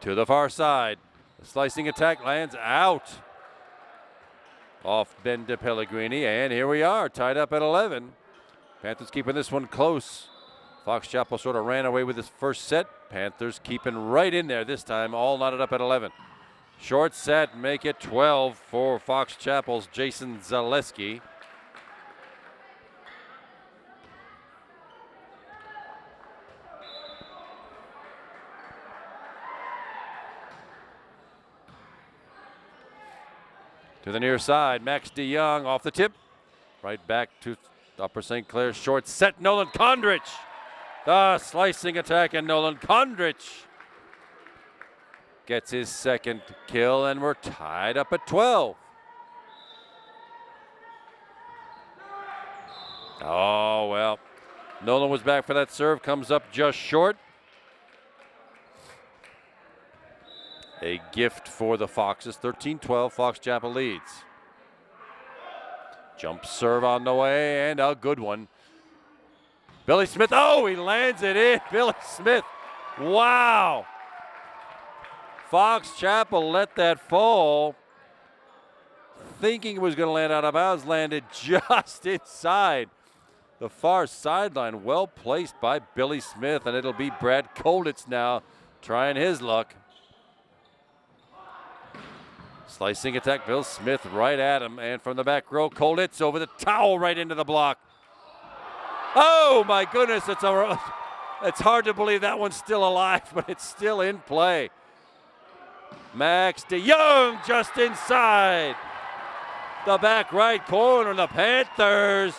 To the far side. The slicing attack lands out. Off Ben de Pellegrini, and here we are, tied up at 11. Panthers keeping this one close. Fox Chapel sort of ran away with this first set. Panthers keeping right in there this time, all knotted up at 11. Short set, make it 12 for Fox Chapel's Jason Zaleski. To the near side, Max DeYoung off the tip. Right back to Upper St. Clair, short set, Nolan Kondrich. The slicing attack, and Nolan Kondrich gets his second kill, and we're tied up at 12. Oh, well, Nolan was back for that serve, comes up just short. A gift for the Foxes, 13-12, Fox Chapel leads. Jump serve on the way, and a good one. Billy Smith, oh, he lands it in. Billy Smith, wow. Fox Chapel let that fall. Thinking it was going to land out of bounds, landed just inside the far sideline. Well placed by Billy Smith, and it'll be Brad Kolditz now trying his luck. Slicing attack, Bill Smith right at him, and from the back row, Kolditz over the towel right into the block. Oh my goodness, it's hard to believe that one's still alive, but it's still in play. Max DeYoung just inside the back right corner. The Panthers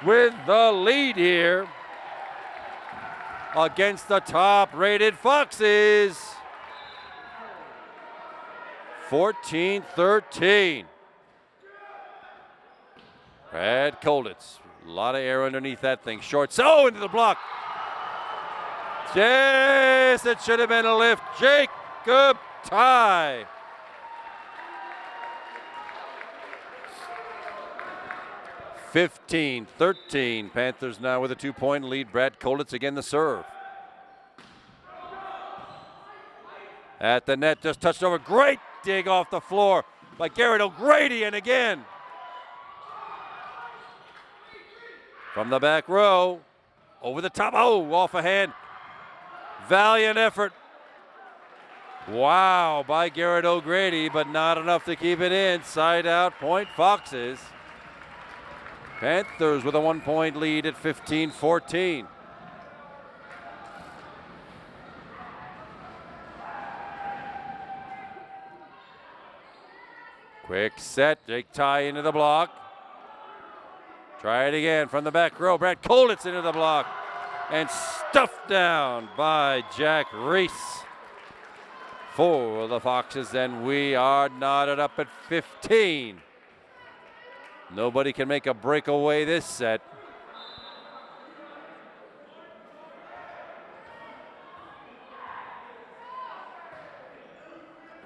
with the lead here against the top-rated Foxes. 14-13. Brad Kolditz. A lot of air underneath that thing. Short. So into the block. Yes, it should have been a lift. Jacob Ty. (15-13). Panthers now with a 2-point lead. Brad Kolditz again the serve. At the net, just touched over. Great dig off the floor by Garrett O'Grady, and again from the back row, over the top, oh, off a hand. Valiant effort. Wow, by Garrett O'Grady, but not enough to keep it in. Side out, point Foxes. Panthers with a 1-point lead at 15-14. Quick set, Jake Ty into the block. Try it again from the back row. Brad Kolditz into the block. And stuffed down by Jack Reese for the Foxes. And we are knotted up at 15. Nobody can make a breakaway this set.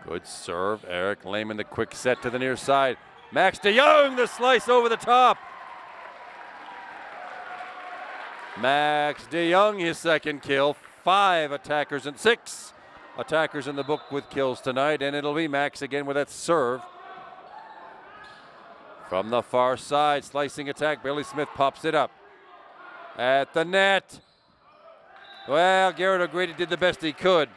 Good serve. Eric Lehman, the quick set to the near side. Max DeYoung, the slice over the top. Max DeYoung, his second kill. 5 attackers and 6 attackers in the book with kills tonight. And it'll be Max again with that serve. From the far side, slicing attack. Billy Smith pops it up. At the net. Well, Garrett O'Grady did the best he could,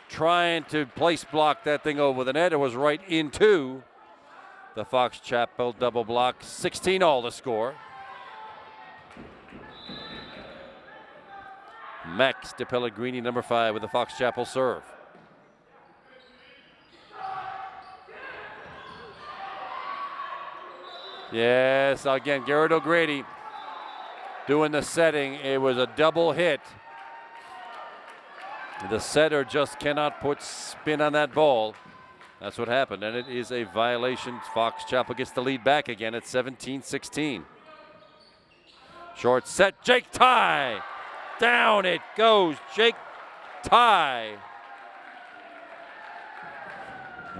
trying to place block that thing over the net. It was right into the Fox Chapel double block. 16 all to score. Max de Pellegrini, number 5, with the Fox Chapel serve. Yes, again, Garrett O'Grady doing the setting. It was a double hit. The setter just cannot put spin on that ball. That's what happened, and it is a violation. Fox Chapel gets the lead back again at 17-16. Short set, Jake Ty. Down it goes, Jake Ty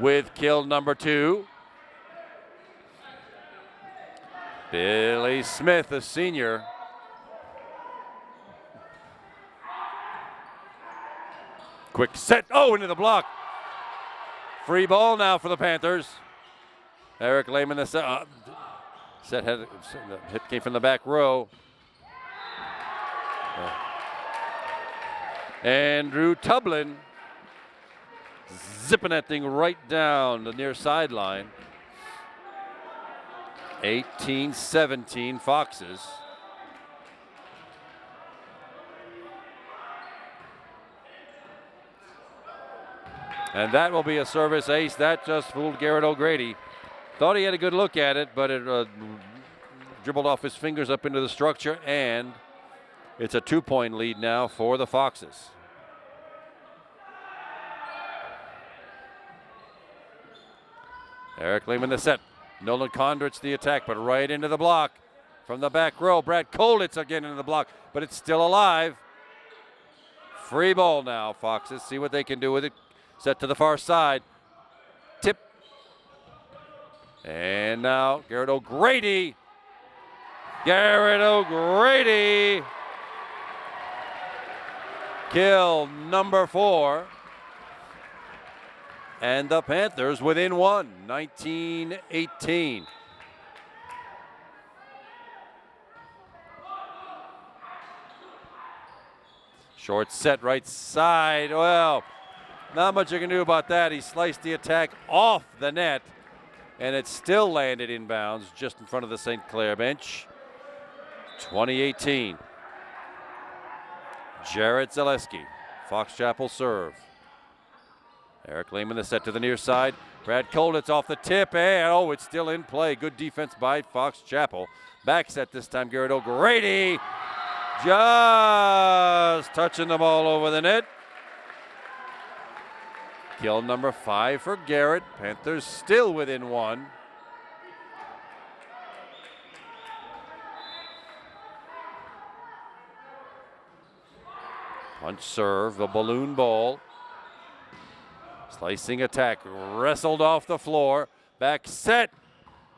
with kill number 2. Billy Smith, a senior. Quick set, oh, into the block. Free ball now for the Panthers. Eric Lehman, the set hit came from the back row. Andrew Tublin zipping that thing right down the near sideline. 18-17 Foxes. And that will be a service ace. That just fooled Garrett O'Grady. Thought he had a good look at it, but it dribbled off his fingers up into the structure, and it's a 2-point lead now for the Foxes. Eric Lehman the set. Nolan Condrich the attack, but right into the block. From the back row, Brad Kolitz again into the block, but it's still alive. Free ball now, Foxes. See what they can do with it. Set to the far side. Tip. And now Garrett O'Grady. Garrett O'Grady. Kill number 4. And the Panthers within 1, 19-18. Short set right side. Well, not much you can do about that. He sliced the attack off the net, and it still landed inbounds just in front of the St. Clair bench. 2018. Jarrett Zaleski, Fox Chapel serve. Eric Lehman the set to the near side. Brad Kolitz off the tip, and it's still in play. Good defense by Fox Chapel. Back set this time, Garrett O'Grady. Just touching the ball over the net. Kill number 5 for Garrett. Panthers still within 1. Punch serve, the balloon ball. Slicing attack, wrestled off the floor. Back set.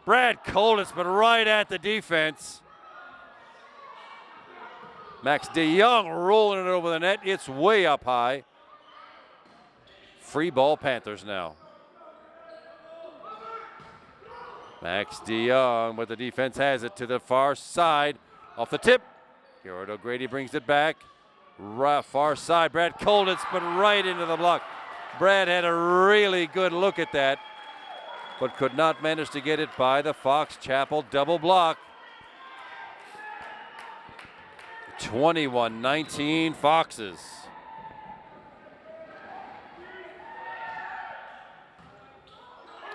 Brad Kolitz, but right at the defense. Max DeYoung rolling it over the net. It's way up high. Free ball Panthers now. Max DeYoung, but the defense has it to the far side. Off the tip. Garrett O'Grady brings it back. Far side, Brad Kolitz, but right into the block. Brad had a really good look at that, but could not manage to get it by the Fox Chapel double block. 21-19 Foxes.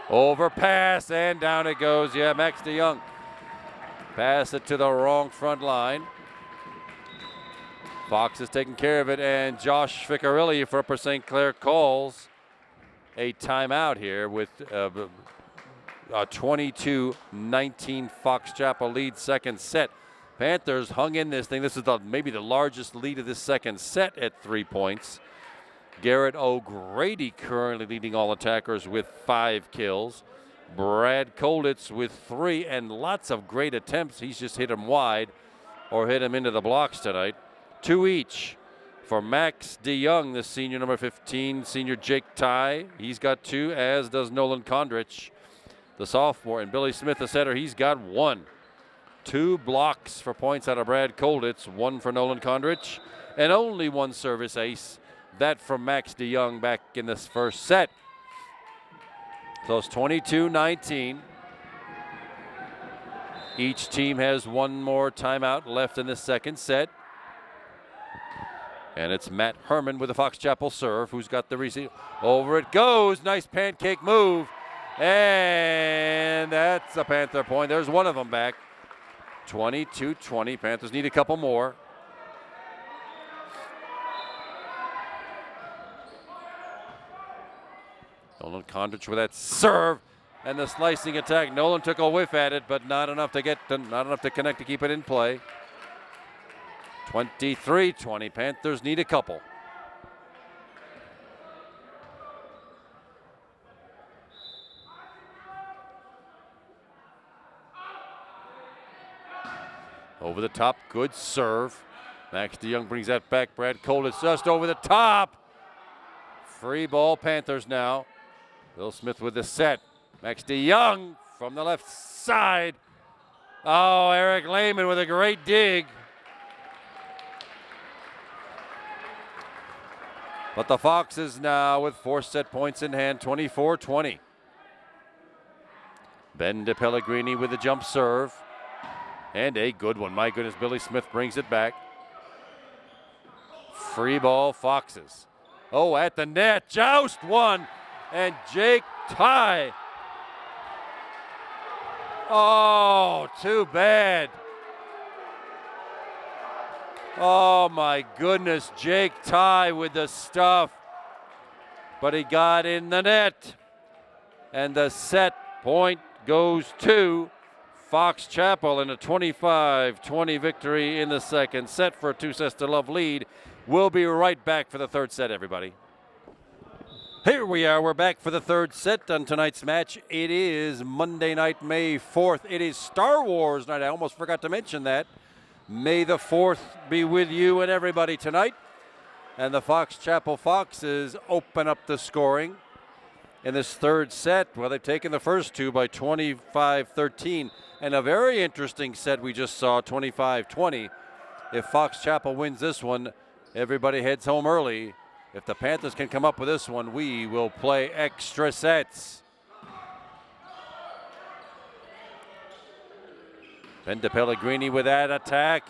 Overpass, and down it goes. Yeah, Max DeYoung. Pass it to the wrong front line. Fox is taking care of it, and Josh Ficcarelli for Upper St. Clair calls a timeout here with a 22-19 Fox Chapel lead second set. Panthers hung in this thing. This is maybe the largest lead of this second set at 3 points. Garrett O'Grady currently leading all attackers with 5 kills. Brad Kolitz with 3, and lots of great attempts. He's just hit them wide or hit them into the blocks tonight. 2 each for Max DeYoung, the senior number 15. Senior Jake Ty, he's got 2, as does Nolan Condrich, the sophomore. And Billy Smith, the setter, he's got 1. 2 blocks for points out of Brad Kolitz, 1 for Nolan Condrich, and only 1 service ace. That from Max DeYoung back in this first set. So it's 22-19. Each team has 1 more timeout left in this second set. And it's Matt Herman with the Fox Chapel serve, who's got the receive. Over it goes. Nice pancake move. And that's a Panther point. There's one of them back. 22-20. Panthers need a couple more. Nolan Condrich with that serve and the slicing attack. Nolan took a whiff at it, but not enough to connect to keep it in play. 23-20. Panthers need a couple. Over the top, good serve. Max DeYoung brings that back. Brad Kolitz just over the top. Free ball Panthers now. Bill Smith with the set. Max DeYoung from the left side. Oh, Eric Lehman with a great dig. But the Foxes now with 4 set points in hand, 24-20. Ben DePellegrini with the jump serve. And a good one. My goodness, Billy Smith brings it back. Free ball, Foxes. Oh, at the net, joust one. And Jake Ty. Oh, too bad. Oh my goodness, Jake Ty with the stuff. But he got in the net. And the set point goes to Fox Chapel in a 25-20 victory in the second set for a 2-sets-to-love lead. We'll be right back for the third set, everybody. Here we are. We're back for the third set on tonight's match. It is Monday night, May 4th. It is Star Wars night. I almost forgot to mention that. May the 4th be with you and everybody tonight. And the Fox Chapel Foxes open up the scoring in this third set. Well, they've taken the first two by 25-13. And a very interesting set we just saw, 25-20. If Fox Chapel wins this one, everybody heads home early. If the Panthers can come up with this one, we will play extra sets. Ben DePellegrini with that attack.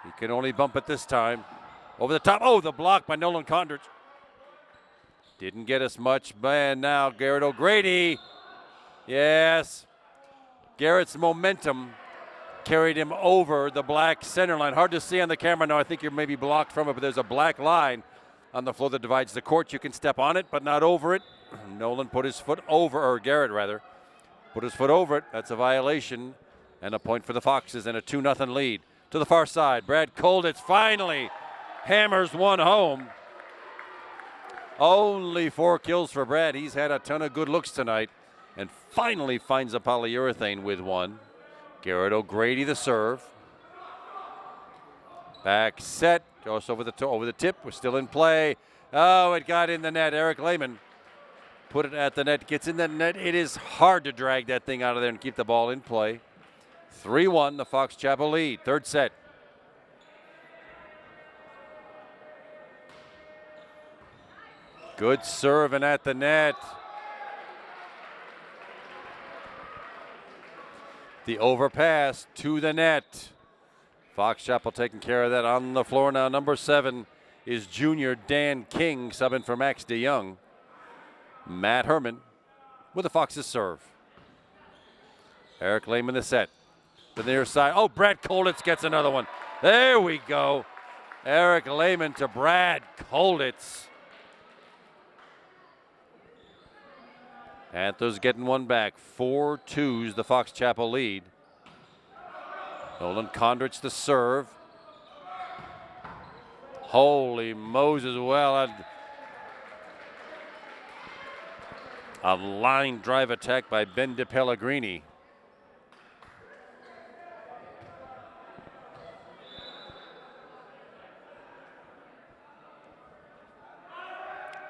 He can only bump it this time. Over the top. Oh, the block by Nolan Condrich. Didn't get us much. Man, now Garrett O'Grady. Yes. Garrett's momentum carried him over the black center line. Hard to see on the camera now. I think you're maybe blocked from it, but there's a black line on the floor that divides the court. You can step on it, but not over it. Nolan put his foot over, or Garrett rather, put his foot over it. That's a violation and a point for the Foxes and a 2-0 lead. To the far side, Brad Kolditz finally hammers one home. Only 4 kills for Brad. He's had a ton of good looks tonight and finally finds a polyurethane with one. Garrett O'Grady the serve. Back set, goes over the tip, we're still in play. Oh, it got in the net. Eric Lehman put it at the net, gets in the net. It is hard to drag that thing out of there and keep the ball in play. 3-1, the Fox Chapel lead, third set. Good serve and at the net. The overpass to the net. Fox Chapel taking care of that on the floor now. Number 7 is junior Dan King, subbing for Max DeYoung. Matt Herman with the Foxes serve. Eric Lehman the set. To the near side. Oh, Brad Kolditz gets another one. There we go. Eric Lehman to Brad Kolditz. Panthers getting one back. 4-2's the Fox Chapel lead. Nolan Condrich the serve. Holy Moses, well, a line drive attack by Ben DePellegrini.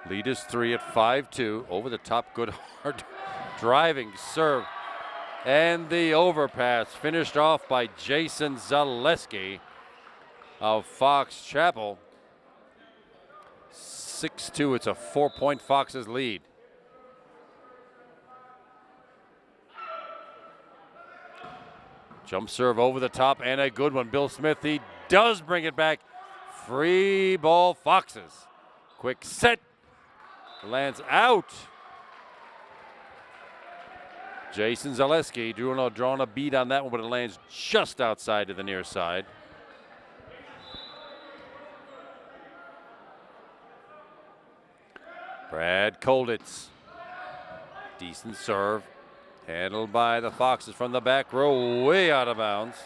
Lead is 3 at 5-2. Over the top, good hard driving serve. And the overpass finished off by Jason Zaleski of Fox Chapel. 6-2, it's a 4-point Foxes lead. Jump serve over the top and a good one. Bill Smith, he does bring it back. Free ball Foxes. Quick set. Lands out. Jason Zaleski drawing a beat on that one, but it lands just outside to the near side. Brad Kolditz. Decent serve. Handled by the Foxes from the back row, way out of bounds.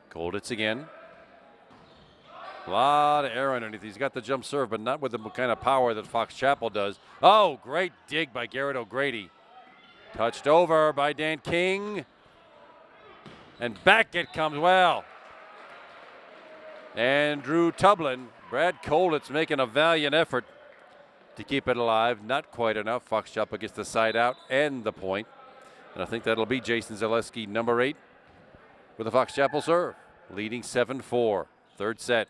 Kolditz again. A lot of air underneath. He's got the jump serve, but not with the kind of power that Fox Chapel does. Oh, great dig by Garrett O'Grady. Touched over by Dan King. And back it comes. Well, Andrew Tublin. Brad Kolitz making a valiant effort to keep it alive. Not quite enough. Fox Chapel gets the side out and the point. And I think that'll be Jason Zaleski, number 8, with a Fox Chapel serve. Leading 7-4. Third set.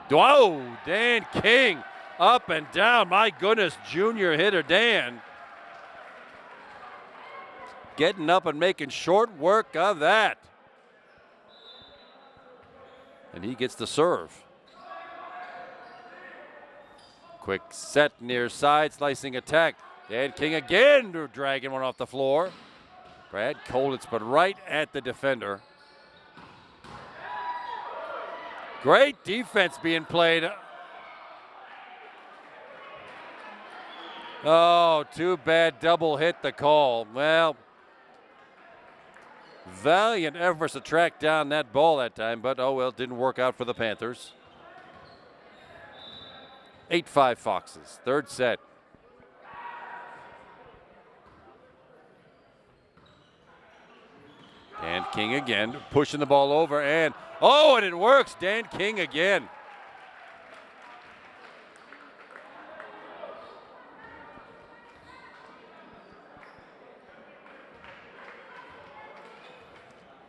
Whoa, Dan King up and down. My goodness, junior hitter Dan. Getting up and making short work of that. And he gets the serve. Quick set near side, slicing attack. Dan King again dragging one off the floor. Brad Kolitz, but right at the defender. Great defense being played. Oh, too bad double hit the call. Well, valiant efforts to track down that ball that time, but oh well, didn't work out for the Panthers. 8-5 Foxes, third set. Dan King again, pushing the ball over, and oh, and it works. Dan King again.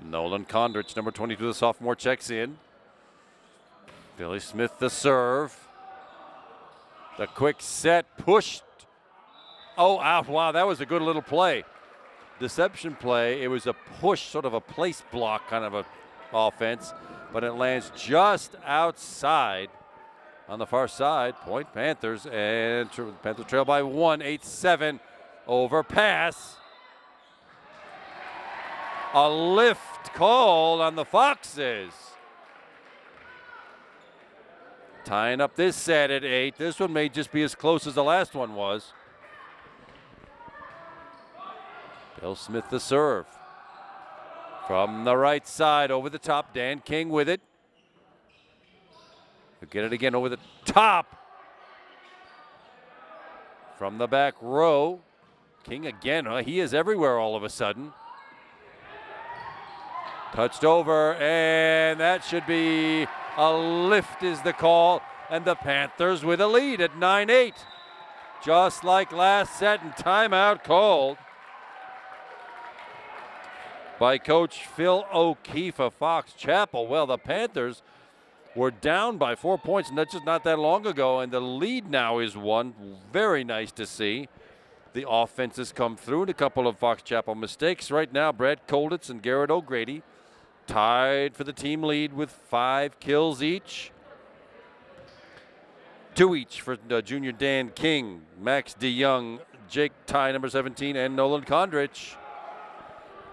Nolan Condrich, number 22, the sophomore, checks in. Billy Smith, the serve. The quick set, pushed. Oh, out. Wow, that was a good little play. Deception play. It was a push, sort of a place block kind of a offense, but it lands just outside on the far side. Point Panthers, and Panthers trail by 1, 8-7 over pass. A lift called on the Foxes. Tying up this set at 8. This one may just be as close as the last one was. Bill Smith the serve. From the right side over the top, Dan King with it. He'll get it again over the top. From the back row, King again. He is everywhere all of a sudden. Touched over, and that should be a lift is the call, and the Panthers with a lead at 9-8. Just like last set, and timeout called by Coach Phil O'Keefe of Fox Chapel. Well, the Panthers were down by 4 points, and that's just not that long ago, and the lead now is 1. Very nice to see. The offense has come through, and a couple of Fox Chapel mistakes. Right now, Brad Kolitz and Garrett O'Grady tied for the team lead with 5 kills each. 2 each for junior Dan King, Max DeYoung, Jake Ty, number 17, and Nolan Condrich.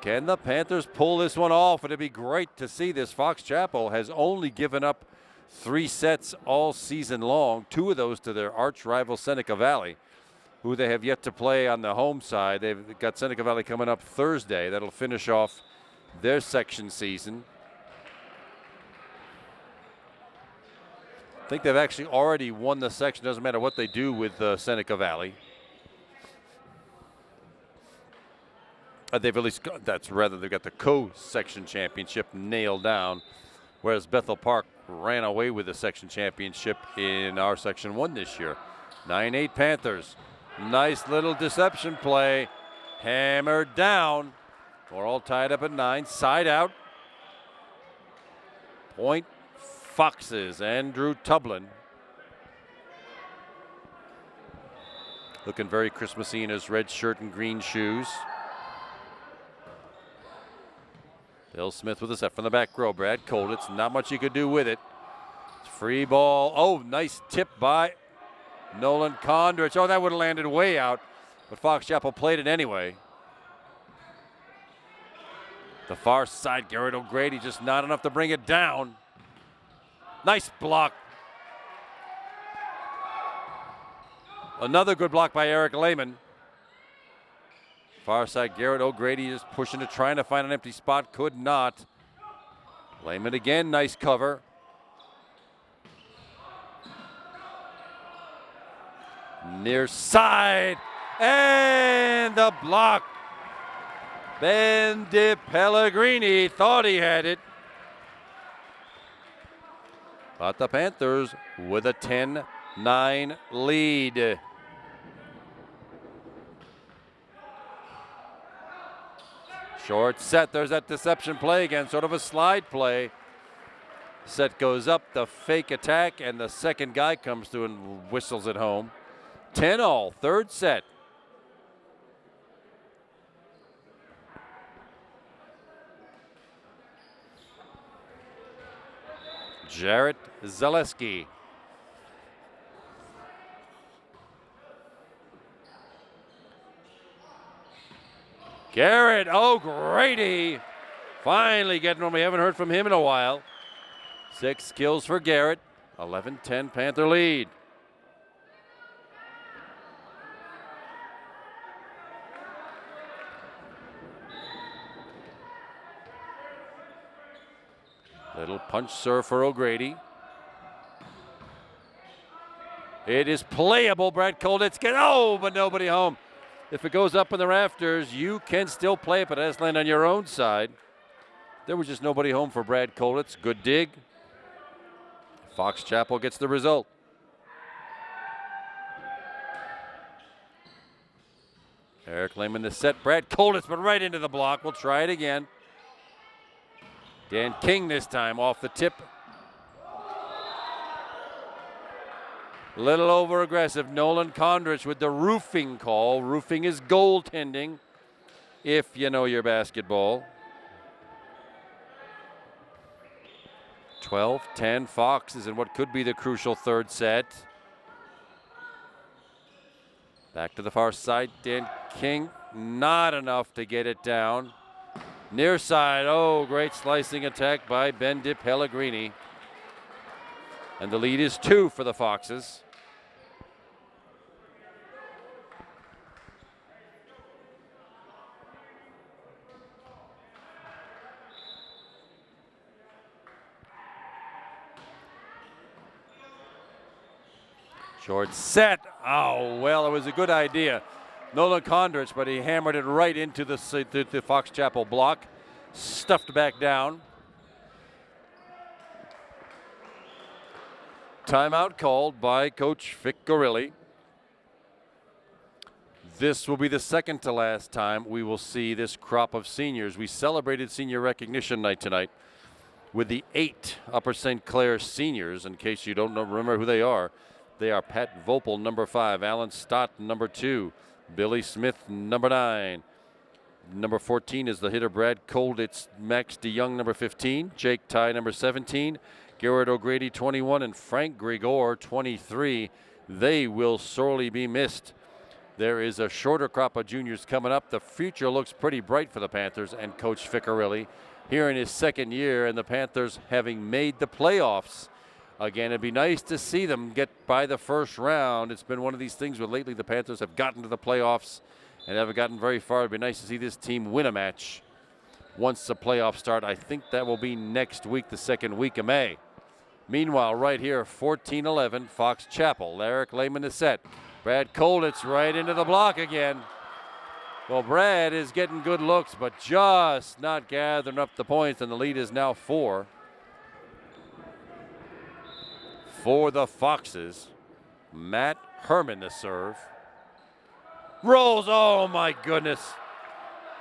Can the Panthers pull this one off? It'd be great to see this. Fox Chapel has only given up 3 sets all season long, 2 of those to their arch rival Seneca Valley, who they have yet to play on the home side. They've got Seneca Valley coming up Thursday. That'll finish off their section season. I think they've actually already won the section. Doesn't matter what they do with Seneca Valley. They've at least got, they've got the co-section championship nailed down, whereas Bethel Park ran away with the section championship in our section 1 this year. 9-8 Panthers. Nice little deception play. Hammered down. We're all tied up at 9. Side out. Point Foxes. Andrew Tublin. Looking very Christmassy in his red shirt and green shoes. Bill Smith with a set from the back row. Brad Kolitz, not much he could do with it. Free ball. Oh, nice tip by Nolan Condrich. Oh, that would have landed way out, but Fox Chapel played it anyway. The far side, Garrett O'Grady, just not enough to bring it down. Nice block. Another good block by Eric Lehman. Far side, Garrett O'Grady is pushing to trying to find an empty spot. Could not. Lehman again, nice cover. Near side, and the block. Ben De Pellegrini thought he had it. But the Panthers with a 10-9 lead. Short set, there's that deception play again, sort of a slide play. Set goes up, the fake attack, and the second guy comes through and whistles it home. 10-all, third set. Jarrett Zaleski. Garrett O'Grady finally getting one. We haven't heard from him in a while. 6 kills for Garrett. 11-10 Panther lead. Little punch serve for O'Grady. It is playable. Brad Kolditz but nobody home. If it goes up in the rafters, you can still play it, but it has to land on your own side. There was just nobody home for Brad Kolditz. Good dig. Fox Chapel gets the result. Eric Lehman the set. Brad Kolditz, but right into the block. We'll try it again. Dan King this time off the tip. Little over aggressive. Nolan Kondrich with the roofing call. Roofing is goaltending, if you know your basketball. 12-10 Fox is in what could be the crucial third set. Back to the far side. Dan King, not enough to get it down. Near side, great slicing attack by Ben Di Pellegrini. And the lead is 2 for the Foxes. Short set. It was a good idea. Nolan Kondrich, but he hammered it right into the Fox Chapel block. Stuffed back down. Timeout called by Coach Vic Gorilli. This will be the second to last time we will see this crop of seniors. We celebrated senior recognition night tonight with the 8 Upper St. Clair seniors. In case you don't remember who they are Pat Vopel, number 5, Alan Stott, number 2, Billy Smith, number 9. Number 14 is the hitter Brad Kolditz, Max DeYoung, number 15, Jake Ty, number 17, Garrett O'Grady, 21, and Frank Grigor, 23. They will sorely be missed. There is a shorter crop of juniors coming up. The future looks pretty bright for the Panthers and Coach Ficcarelli here in his second year, and the Panthers having made the playoffs. Again, it'd be nice to see them get by the first round. It's been one of these things where lately the Panthers have gotten to the playoffs and haven't gotten very far. It'd be nice to see this team win a match once the playoffs start. I think that will be next week, the second week of May. Meanwhile, right here, 14-11, Fox Chapel. Eric Lehman is set. Brad Kolditz right into the block again. Well, Brad is getting good looks, but just not gathering up the points, and the lead is now 4. For the Foxes, Matt Herman to serve. Rolls, oh my goodness.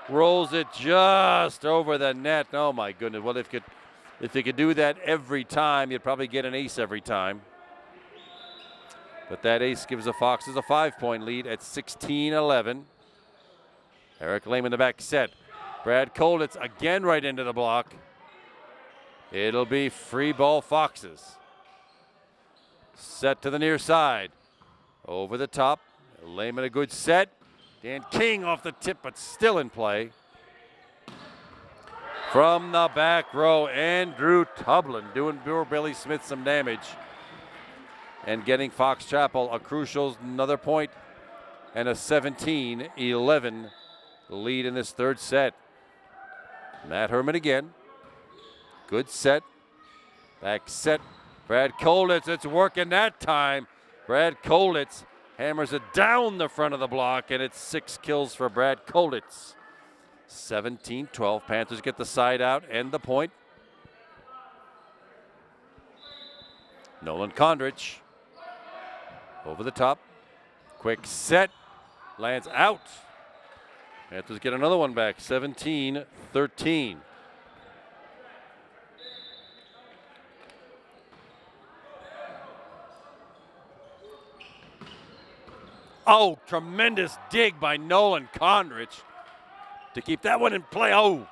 Rolls it just over the net. Oh my goodness. Well, if you could do that every time, you'd probably get an ace every time. But that ace gives the Foxes a 5-point lead at 16-11. Eric Lehman the back set. Brad Kolditz again right into the block. It'll be free ball Foxes. Set to the near side. Over the top. Lehman a good set. Dan King off the tip, but still in play. From the back row, Andrew Tublin doing Billy Smith some damage. And getting Fox Chapel a crucial another point and a 17-11 lead in this third set. Matt Herman again. Good set. Back set. Brad Kolditz, it's working that time. Brad Kolditz hammers it down the front of the block, and it's 6 kills for Brad Kolditz. 17-12. Panthers get the side out and the point. Nolan Kondrich over the top. Quick set. Lands out. Panthers get another one back. 17-13. Oh, tremendous dig by Nolan Kondrich to keep that one in play. Oh,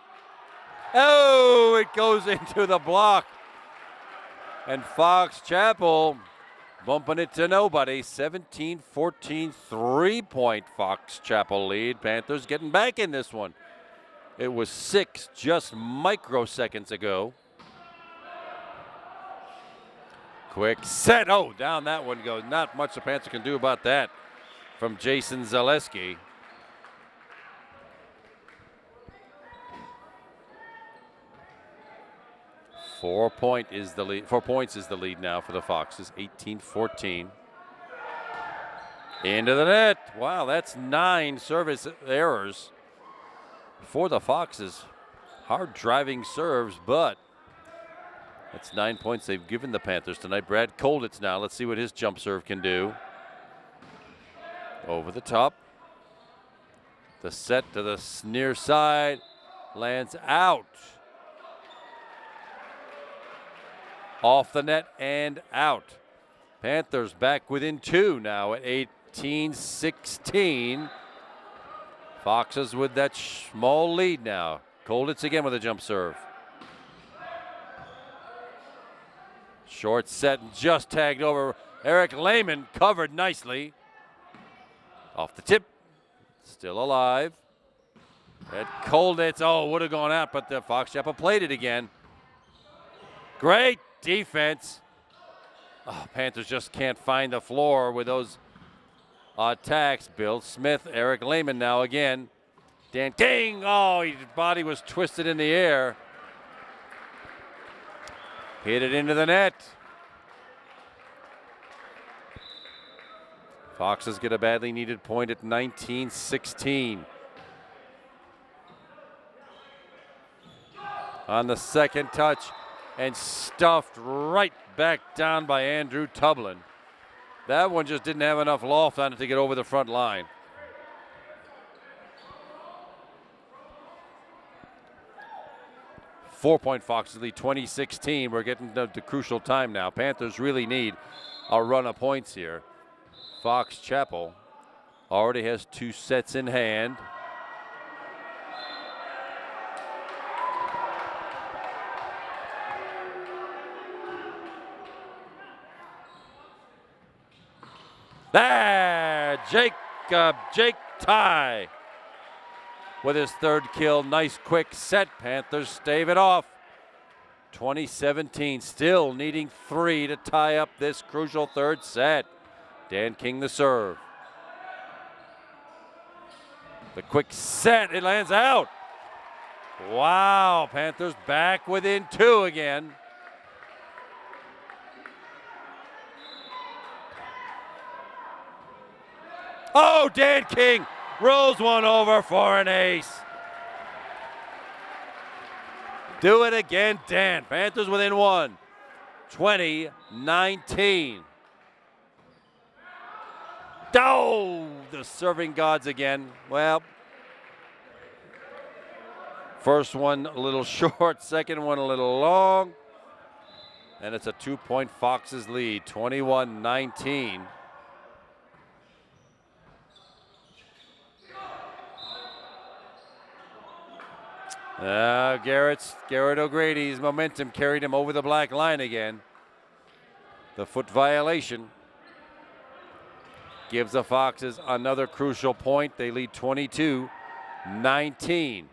it goes into the block. And Fox Chapel bumping it to nobody. 17-14, 3-point Fox Chapel lead. Panthers getting back in this one. It was 6 just microseconds ago. Quick set. Oh, down that one goes. Not much the Panthers can do about that from Jason Zaleski. Four points is the lead now for the Foxes. 18-14. Into the net. Wow, that's 9 service errors for the Foxes. Hard driving serves, but that's 9 points they've given the Panthers tonight. Brad Kolditz now. Let's see what his jump serve can do. Over the top. The set to the near side. Lands out. Off the net and out. Panthers back within 2 now at 18-16. Foxes with that small lead now. Kolditz again with a jump serve. Short set and just tagged over. Eric Lehman covered nicely. Off the tip. Still alive. At Kolditz. Oh, would have gone out, but the Fox Chapel played it again. Great defense. Oh, Panthers just can't find the floor with those attacks. Bill Smith, Eric Lehman now again. Dan King. Oh, his body was twisted in the air. Hit it into the net. Foxes get a badly needed point at 19-16. On the second touch and stuffed right back down by Andrew Tublin. That one just didn't have enough loft on it to get over the front line. Four-point Foxes lead 20-16. We're getting to the crucial time now. Panthers really need a run of points here. Fox Chapel already has 2 sets in hand. There, Jake Ty with his 3rd kill. Nice quick set. Panthers stave it off. 2017, still needing 3 to tie up this crucial 3rd set. Dan King the serve. The quick set, it lands out. Wow, Panthers back within 2 again. Oh, Dan King rolls one over for an ace. Do it again, Dan. Panthers within 1. 20-19. Oh, the serving gods again. Well, first one a little short, second one a little long. And it's a 2-point Foxes lead, 21-19. Garrett O'Grady's momentum carried him over the black line again. The foot violation gives the Foxes another crucial point. They lead 22-19.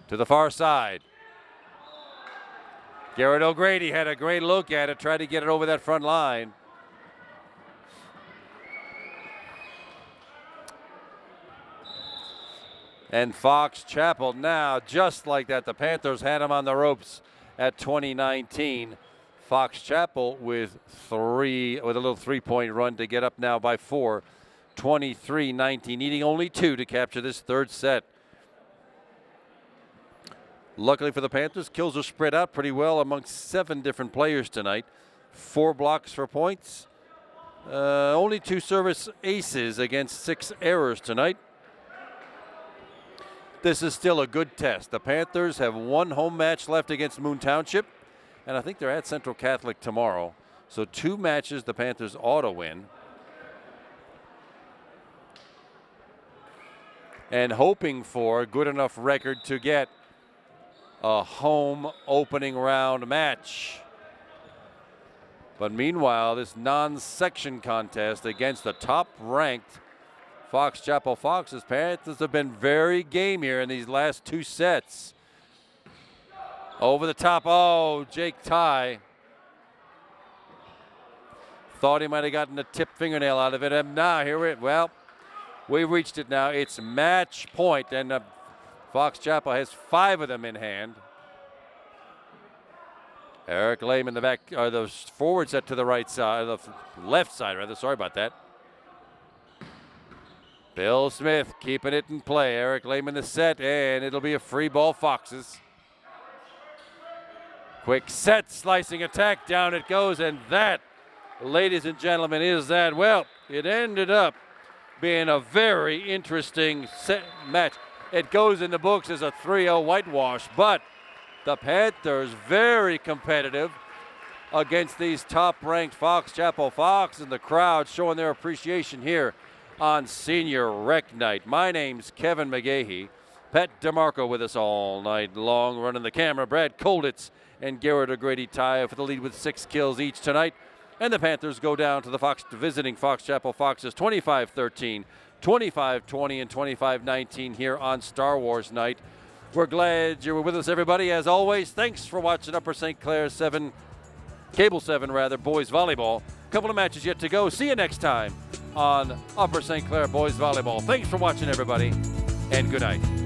To the far side. Garrett O'Grady had a great look at it, tried to get it over that front line. And Fox Chapel now, just like that, the Panthers had him on the ropes at 2019. Fox Chapel with a little 3-point run to get up now by 4, 23-19, needing only 2 to capture this 3rd set. Luckily for the Panthers, kills are spread out pretty well amongst 7 different players tonight. 4 blocks for points. Only 2 service aces against 6 errors tonight. This is still a good test. The Panthers have 1 home match left against Moon Township, and I think they're at Central Catholic tomorrow. So 2 matches the Panthers ought to win. And hoping for a good enough record to get a home opening round match. But meanwhile, this non-section contest against the top-ranked Fox Chapel Foxes. Panthers have been very game here in these last 2 sets. Over the top, oh, Jake Ty. Thought he might have gotten a tipped fingernail out of it. And now we've reached it now. It's match point, and Fox Chapel has 5 of them in hand. Eric Lehman, the back, or the forward set to the right side, the left side rather. Sorry about that. Bill Smith keeping it in play. Eric Lehman the set, and it'll be a free ball Foxes. Quick set, slicing attack, down it goes, and that, ladies and gentlemen, is that. Well, it ended up being a very interesting match. It goes in the books as a 3-0 whitewash, but the Panthers very competitive against these top-ranked Fox Chapel Fox, and the crowd showing their appreciation here on Senior Rec Night. My name's Kevin McGahey. Pat DeMarco with us all night long, running the camera. Brad Kolditz and Garrett O'Grady tie for the lead with 6 kills each tonight. And the Panthers go down to the visiting Fox Chapel Foxes 25-13, 25-20, and 25-19 here on Star Wars Night. We're glad you were with us, everybody. As always, thanks for watching Upper St. Clair 7, Cable 7 rather, boys volleyball. A couple of matches yet to go. See you next time on Upper St. Clair boys volleyball. Thanks for watching, everybody, and good night.